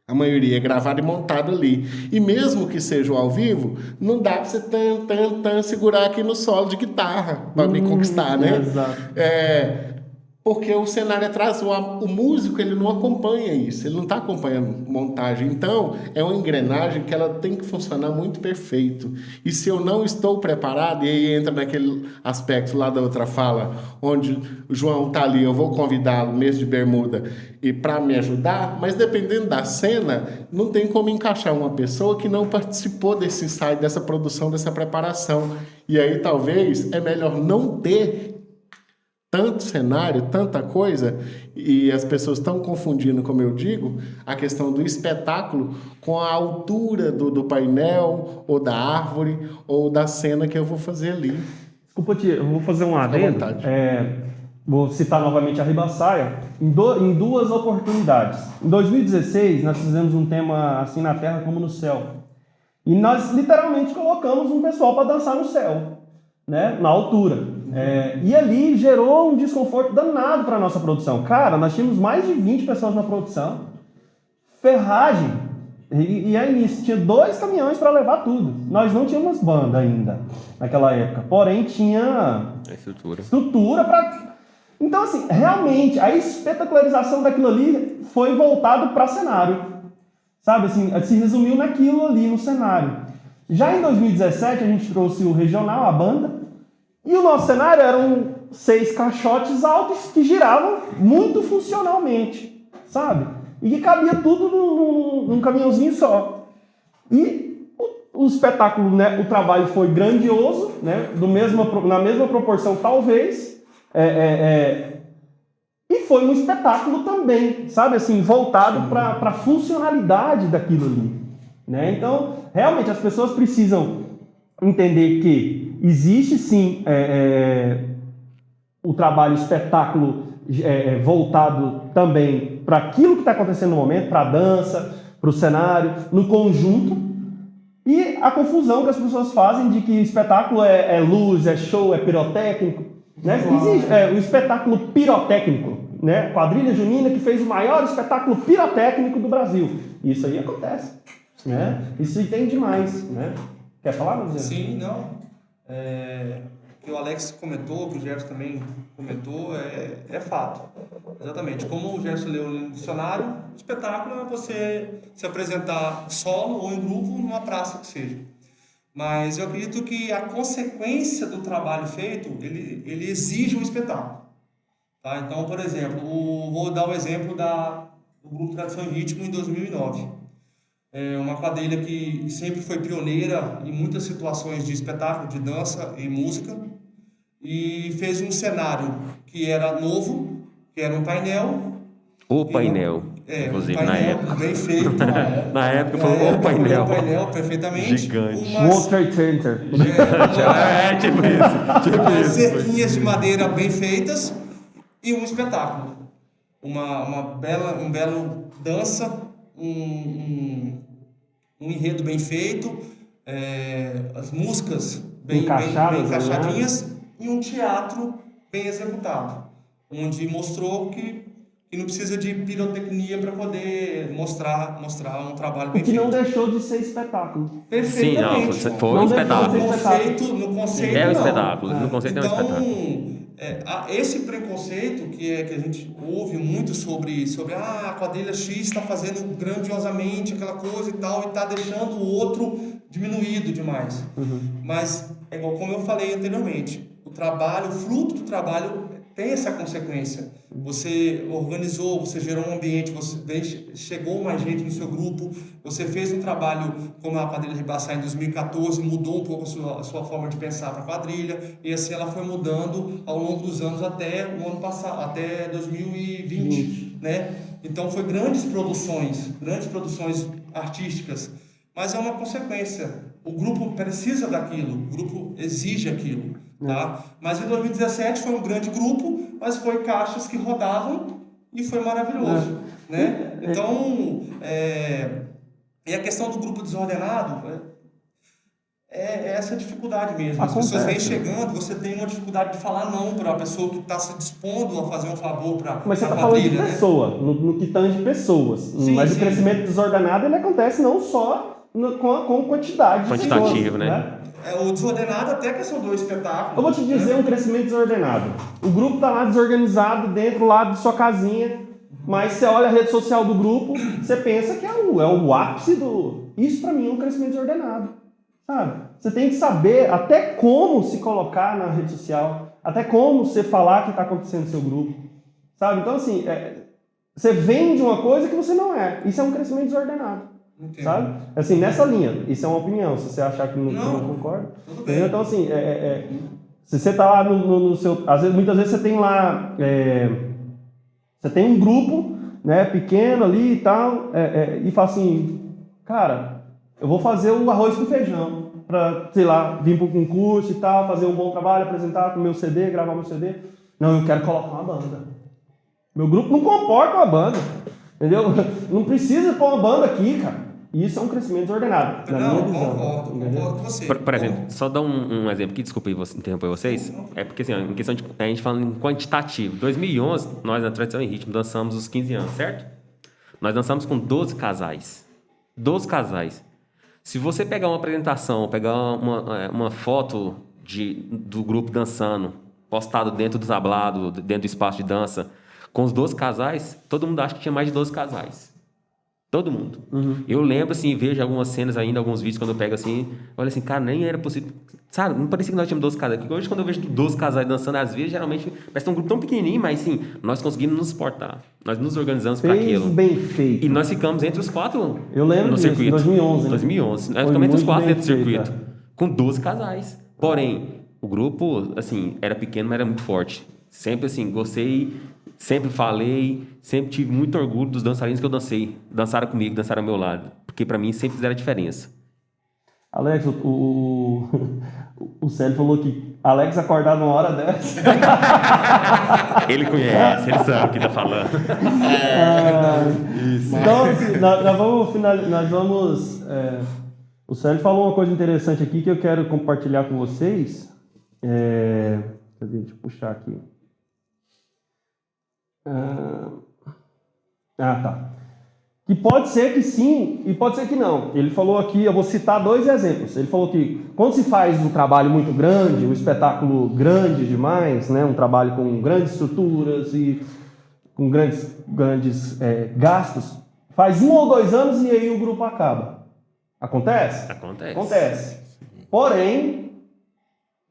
A maioria é gravada e montada ali. E mesmo que seja ao vivo, não dá para você segurar aqui no solo de guitarra para me conquistar, né? Exato. Porque o cenário atrás, o músico, ele não acompanha isso, ele não está acompanhando montagem. Então, é uma engrenagem que ela tem que funcionar muito perfeito. E se eu não estou preparado, e aí entra naquele aspecto lá da outra fala, onde o João está ali, eu vou convidá-lo, mês de bermuda, e para me ajudar, mas dependendo da cena, não tem como encaixar uma pessoa que não participou desse ensaio, dessa produção, dessa preparação. E aí, talvez, é melhor não ter tanto cenário, tanta coisa, e as pessoas estão confundindo, como eu digo, a questão do espetáculo com a altura do painel, ou da árvore, ou da cena que eu vou fazer ali. Desculpa, tia, eu vou fazer um à adendo. vontade. Vou citar novamente a Ribassaia, em duas oportunidades. Em 2016, nós fizemos um tema assim na terra como no céu. E nós literalmente colocamos um pessoal para dançar no céu, né, na altura. E ali gerou um desconforto danado para a nossa produção. Cara, nós tínhamos mais de 20 pessoas na produção, ferragem, e aí nisso, tinha 2 caminhões para levar tudo. Nós não tínhamos banda ainda, naquela época, porém tinha estrutura para... Então, assim, realmente, a espetacularização daquilo ali foi voltado para cenário, sabe, assim, se resumiu naquilo ali, no cenário. Já em 2017, a gente trouxe o regional, a banda, e o nosso cenário eram 6 caixotes altos que giravam muito funcionalmente, sabe? E que cabia tudo num caminhãozinho só. E o espetáculo, né, o trabalho foi grandioso, né, na mesma proporção talvez, e foi um espetáculo também, sabe, assim, voltado para a funcionalidade daquilo ali, né? Então, realmente, as pessoas precisam entender que existe sim o trabalho espetáculo voltado também para aquilo que está acontecendo no momento, para a dança, para o cenário, no conjunto, e a confusão que as pessoas fazem de que espetáculo é luz, é show, é pirotécnico, né? Existe o espetáculo pirotécnico, né? Quadrilha Junina que fez o maior espetáculo pirotécnico do Brasil. Isso aí acontece, né? Isso tem demais, né? Quer falar, Luciano? Sim, não. Que o Alex comentou, que o Gerson também comentou, é fato. Exatamente. Como o Gerson leu no dicionário, o espetáculo é você se apresentar solo ou em grupo numa praça que seja. Mas eu acredito que a consequência do trabalho feito, ele exige um espetáculo. Tá? Então, por exemplo, vou dar o exemplo do Grupo Tradição e Ritmo em 2009. Uma quadrilha que sempre foi pioneira em muitas situações de espetáculo, de dança e música, e fez um cenário que era novo, que era um painel. Inclusive, um painel na época. Bem feito. Na época foi o painel. Um painel, perfeitamente. Gigante. World Trade Center. Umas cerquinhas de madeira bem feitas e um espetáculo. Um belo dança, um enredo bem feito, as músicas bem encaixadinhas, né? E um teatro bem executado, onde mostrou que não precisa de pirotecnia para poder mostrar um trabalho bem feito. O que não deixou de ser espetáculo. Perfeitamente. Sim, não, foi um espetáculo. No conceito é um não. espetáculo. No conceito então, é um espetáculo. Esse preconceito que a gente ouve muito sobre a quadrilha X está fazendo grandiosamente aquela coisa e tal, e está deixando o outro diminuído demais. Mas, como eu falei anteriormente, o fruto do trabalho tem essa consequência. Você organizou, você gerou um ambiente, chegou mais gente no seu grupo, você fez um trabalho como a quadrilha Ribaçaia em 2014, mudou um pouco a sua forma de pensar para a quadrilha, e assim ela foi mudando ao longo dos anos até o ano passado, até 2020, né? Então foi grandes produções artísticas mas é uma consequência. O grupo precisa daquilo, o grupo exige aquilo, tá? Mas em 2017 foi um grande grupo, mas foi caixas que rodavam e foi maravilhoso, né? Então, e a questão do grupo desordenado é essa dificuldade mesmo. As pessoas vêm chegando, você tem uma dificuldade de falar não para a pessoa que está se dispondo a fazer um favor para a Mas você está falando de pessoa, no que tange pessoas. Sim, mas sim. O crescimento desordenado ele acontece não só com quantidade de Quantitativo, pessoas, né? O desordenado até a questão do espetáculo. Eu vou te dizer um crescimento desordenado. O grupo está lá desorganizado dentro lá de sua casinha, mas você olha a rede social do grupo, você pensa que é o ápice do... Isso para mim é um crescimento desordenado, sabe? Você tem que saber até como se colocar na rede social, até como você falar que está acontecendo no seu grupo, sabe? Então, assim, você vende uma coisa que você não é. Isso é um crescimento desordenado, Entendo. sabe? Assim, nessa linha. Isso é uma opinião. Se você achar que não concorda. Tudo bem. Então, assim, se você está lá no seu... Muitas vezes você tem lá... você tem um grupo, né, pequeno ali e tal, e fala assim, cara, eu vou fazer o arroz com feijão. Para, sei lá, vir para um concurso e tal, fazer um bom trabalho, apresentar com o meu CD, gravar meu CD. Não, eu quero colocar uma banda. Meu grupo não comporta uma banda, entendeu? Não precisa pôr uma banda aqui, cara. Isso é um crescimento desordenado, na minha visão. Concordo com você. Por exemplo, só dar um exemplo aqui, desculpa interromper vocês, é porque assim, em questão de, a gente falando em quantitativo, 2011, nós na Tradição em Ritmo dançamos os 15 anos, certo? Nós dançamos com 12 casais. 12 casais. Se você pegar uma apresentação, pegar uma foto do grupo dançando, postado dentro do tablado, dentro do espaço de dança, com os 12 casais, todo mundo acha que tinha mais de 12 casais. Todo mundo. Uhum. Eu lembro, assim, vejo algumas cenas ainda, alguns vídeos, quando eu pego assim, olha assim, cara, nem era possível. Sabe, não parecia que nós tínhamos 12 casais. Porque hoje, quando eu vejo 12 casais dançando, às vezes, geralmente, parece um grupo tão pequenininho, mas, sim, nós conseguimos nos portar. Nós nos organizamos para aquilo. Bem feito. E nós ficamos entre os 4 Eu lembro no disso, circuito. 2011. Né? 2011. Nós Foi ficamos entre os muito 4 bem dentro do feito, circuito. Com 12 casais. Porém, o grupo, assim, era pequeno, mas era muito forte. Sempre, assim, gostei, sempre falei, sempre tive muito orgulho dos dançarinos que eu dancei. Dançaram comigo, dançaram ao meu lado. Porque, para mim, sempre fizeram a diferença. Alex, o Célio falou que Alex acordar numa hora dessa. Ele conhece, ele sabe o que tá falando. Então, assim, nós vamos... o Célio falou uma coisa interessante aqui que eu quero compartilhar com vocês. Deixa eu puxar aqui. Tá. Que pode ser que sim e pode ser que não. Ele falou aqui, eu vou citar 2 exemplos. Ele falou que quando se faz um trabalho muito grande, um espetáculo grande demais, né, um trabalho com grandes estruturas e com grandes gastos, faz 1 ou 2 anos e aí o grupo acaba. Acontece? Acontece. Porém,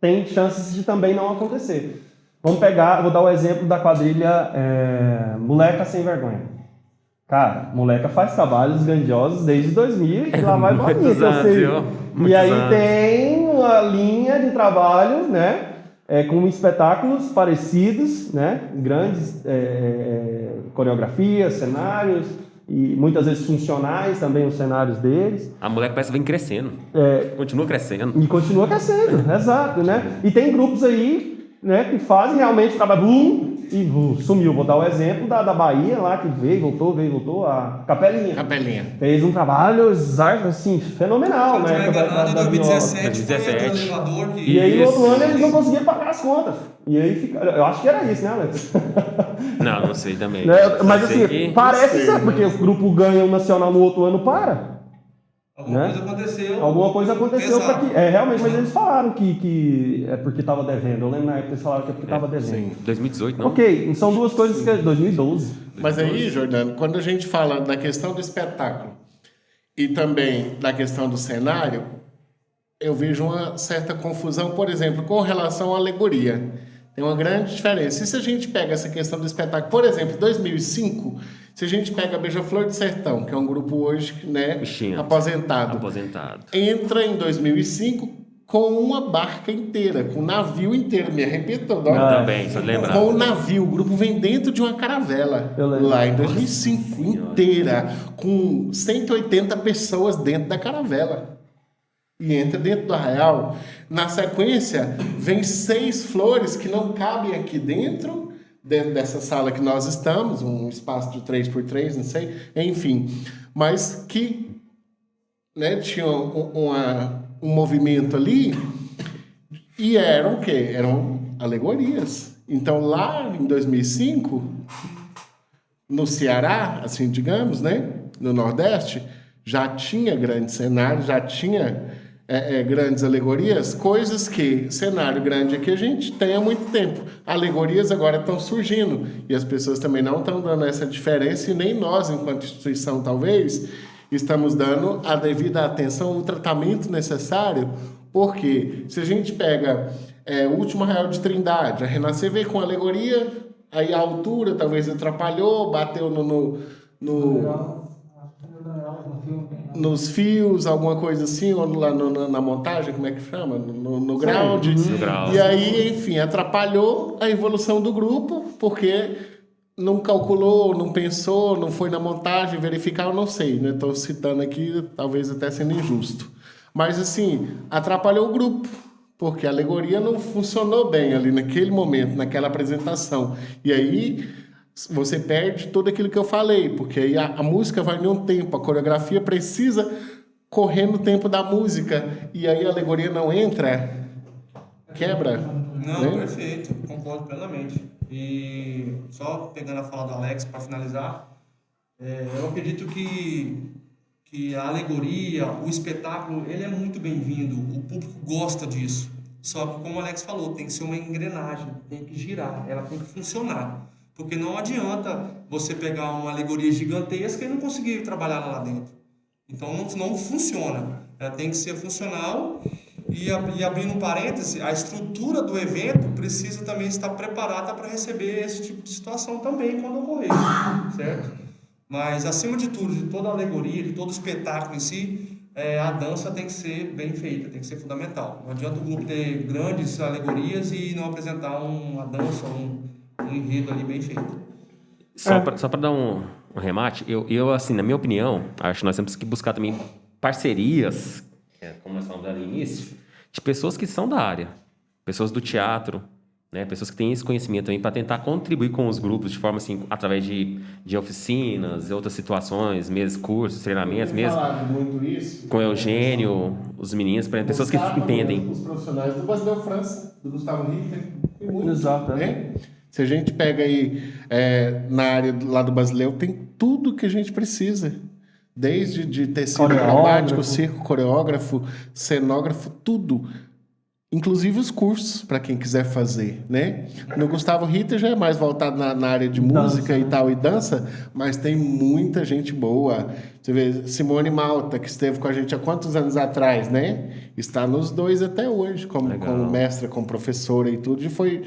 tem chances de também não acontecer. Vou dar o exemplo da quadrilha Moleca Sem Vergonha. Cara, Moleca faz trabalhos grandiosos desde 2000 e lá vai bonito, eu sei. E aí tem uma linha de trabalho, né, com espetáculos parecidos, né, grandes coreografias, cenários e muitas vezes funcionais também os cenários deles. A Moleca parece que vem crescendo. Continua crescendo. E continua crescendo, exato, né? E tem grupos aí, né, que fazem realmente o trabalho e sumiu. Vou dar o exemplo da Bahia lá, que veio, voltou, a Capelinha. Fez um trabalho assim, fenomenal, né? Em 2017 foi o elevador que... E aí no outro ano eles não conseguiram pagar as contas. E aí eu acho que era isso, né, Alex? Não sei também. Mas assim, parece ser, porque o grupo ganha o nacional no outro ano para. Alguma coisa aconteceu para que... realmente, mas eles falaram que é porque estava devendo. Eu lembro na época que eles falaram que é porque estava devendo. Sim. 2018, não? Ok, são 2 coisas que... 2012. Mas aí, Jordano, quando a gente fala da questão do espetáculo e também da questão do cenário, eu vejo uma certa confusão, por exemplo, com relação à alegoria. Tem uma grande diferença. E se a gente pega essa questão do espetáculo, por exemplo, 2005... Se a gente pega a Beija-Flor de Sertão, que é um grupo hoje, né, aposentado, entra em 2005 com uma barca inteira, com um navio inteiro. Me arrebentou. Também, só lembrar. Com o navio, o grupo vem dentro de uma caravela, lá em 2005, inteira, com 180 pessoas dentro da caravela. E entra dentro do arraial. Na sequência, vem 6 flores que não cabem aqui dentro dessa sala que nós estamos, um espaço de 3x3, não sei, enfim. Mas que, né, tinha um movimento ali, e eram o quê? Eram alegorias. Então, lá em 2005, no Ceará, assim, digamos, né, no Nordeste, já tinha grandes cenários, já tinha grandes alegorias, coisas que cenário grande aqui a gente tem há muito tempo. Alegorias agora estão surgindo, e as pessoas também não estão dando essa diferença, e nem nós, enquanto instituição, talvez, estamos dando a devida atenção, o tratamento necessário, porque se a gente pega o último Arraial de Trindade, a Renascer veio com alegoria, aí a altura talvez atrapalhou, bateu nos fios, alguma coisa assim, ou lá na montagem, como é que chama? No ground. E aí, enfim, atrapalhou a evolução do grupo, porque não calculou, não pensou, não foi na montagem, verificar, eu não sei, né? Estou citando aqui, talvez até sendo injusto. Mas, assim, atrapalhou o grupo, porque a alegoria não funcionou bem ali naquele momento, naquela apresentação. E aí você perde tudo aquilo que eu falei, porque aí a música vai em um tempo, a coreografia precisa correr no tempo da música, e aí a alegoria não entra, quebra. Não, né? Perfeito, concordo plenamente. E só pegando a fala do Alex para finalizar, eu acredito que a alegoria, o espetáculo, ele é muito bem-vindo, o público gosta disso. Só que, como o Alex falou, tem que ser uma engrenagem, tem que girar, ela tem que funcionar. Porque não adianta você pegar uma alegoria gigantesca e não conseguir trabalhar lá dentro. Então não funciona. Ela tem que ser funcional. E abrindo um parêntese, a estrutura do evento precisa também estar preparada para receber esse tipo de situação também quando ocorrer, certo? Mas, acima de tudo, de toda a alegoria, de todo o espetáculo em si, a dança tem que ser bem feita, tem que ser fundamental. Não adianta o grupo ter grandes alegorias e não apresentar uma dança, um enredo ali bem feito. Só para dar um remate, eu, assim, na minha opinião, acho que nós temos que buscar também parcerias, como nós falamos no início, de pessoas que são da área, pessoas do teatro, né, pessoas que têm esse conhecimento também para tentar contribuir com os grupos de forma assim, através de oficinas, outras situações, mesmo cursos, treinamentos, mesmo Muito isso, com o Eugênio, os meninos, pessoas que entendem. Os profissionais do Basileu França, do Gustavo Ritter, tem muito. Exato, né? Se a gente pega aí na área lá do Basileu, tem tudo que a gente precisa. Desde de tecido acrobático, circo, coreógrafo, cenógrafo, tudo. Inclusive os cursos, para quem quiser fazer, né? No Gustavo Ritter já é mais voltado na área de música e tal, e dança, mas tem muita gente boa. Você vê Simone Malta, que esteve com a gente há quantos anos atrás, né? Está nos 2 até hoje, como mestra, como professora e tudo, e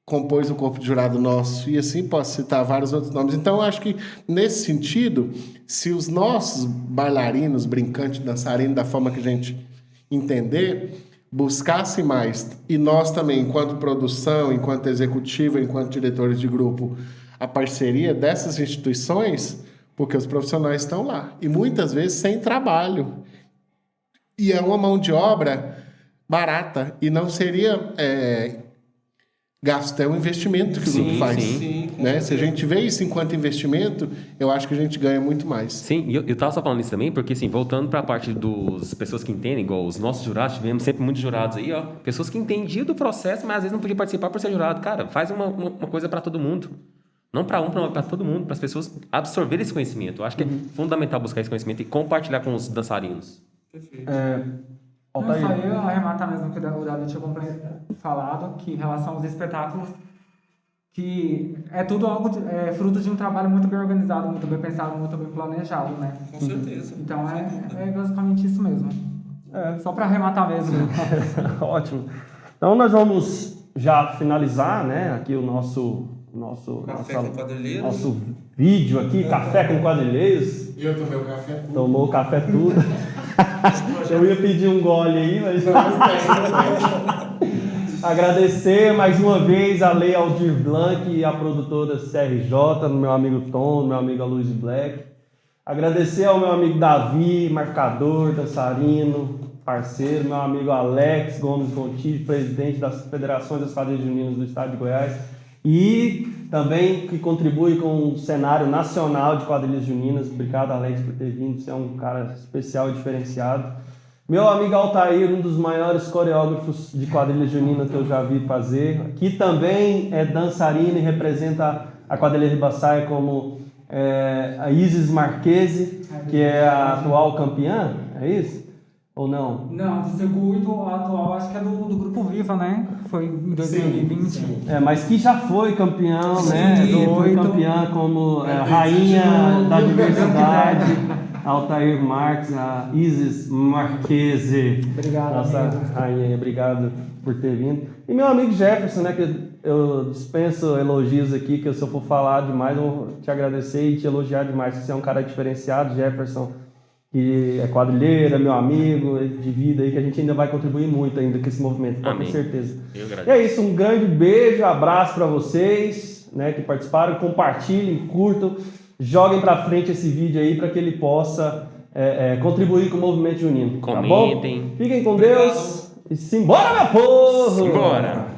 compôs o corpo de jurado nosso, e assim posso citar vários outros nomes. Então, eu acho que, nesse sentido, se os nossos bailarinos, brincantes, dançarinos, da forma que a gente entender, buscassem mais, e nós também, enquanto produção, enquanto executiva, enquanto diretores de grupo, a parceria dessas instituições, porque os profissionais estão lá, e muitas vezes sem trabalho. E é uma mão de obra barata, e não seria... gasto, é um investimento que o grupo faz. Sim, né? Se a gente vê isso enquanto investimento, eu acho que a gente ganha muito mais. Sim, e eu estava só falando isso também, porque assim, voltando para a parte das pessoas que entendem, igual os nossos jurados, tivemos sempre muitos jurados aí, ó, pessoas que entendiam do processo, mas às vezes não podiam participar por ser jurado. Cara, faz uma coisa para todo mundo. Não para para todo mundo, para as pessoas absorverem esse conhecimento. Eu acho que é fundamental buscar esse conhecimento e compartilhar com os dançarinos. Perfeito. Não, só eu arrematar mesmo que o Davi tinha falado, que em relação aos espetáculos, que é tudo algo fruto de um trabalho muito bem organizado, muito bem pensado, muito bem planejado, né? Com certeza. Então é basicamente isso mesmo. Só para arrematar mesmo. Ótimo. Então nós vamos já finalizar, né, aqui o nosso Café com quadrilheiros. nosso vídeo aqui, Café com Quadrilheiros. Eu tomei o café. Tomou o café tudo. Eu ia pedir um gole aí, mas... Agradecer mais uma vez a Lei Aldir Blanc e a produtora CRJ, meu amigo Tom, meu amigo Aloysio Black. Agradecer ao meu amigo Davi, marcador, dançarino, parceiro, meu amigo Alex Gomes Gontijo, presidente das Federações das Quadrilhas Juninas do Estado de Goiás, e também que contribui com o cenário nacional de quadrilhas juninas. Obrigado, Alex, por ter vindo, você é um cara especial e diferenciado. Meu amigo Altair, um dos maiores coreógrafos de quadrilha junina que eu já vi fazer, que também é dançarino e representa a quadrilha Ribaçaia como a Isis Marchese, que é a atual campeã, é isso? Ou não? Não, do circuito atual acho que é do Grupo Viva, né? Foi em 2020. Sim. Mas que já foi campeão, Sim, né? E foi 18. campeã como rainha da diversidade. Altair Marques, a Isis Marchese. Obrigado, nossa amigo. rainha, obrigado por ter vindo. E meu amigo Jefferson, né? Que eu dispenso elogios aqui, que se eu for falar demais, eu vou te agradecer e te elogiar demais. Você é um cara diferenciado, Jefferson, que é quadrilheiro, é meu amigo de vida aí, que a gente ainda vai contribuir muito ainda com esse movimento, com certeza. Eu agradeço. E é isso, um grande beijo, abraço para vocês, né, que participaram, compartilhem, curtam, joguem para frente esse vídeo aí para que ele possa contribuir com o movimento junino. Comentem. Tá bom? Fiquem com Deus e simbora, meu povo! Simbora!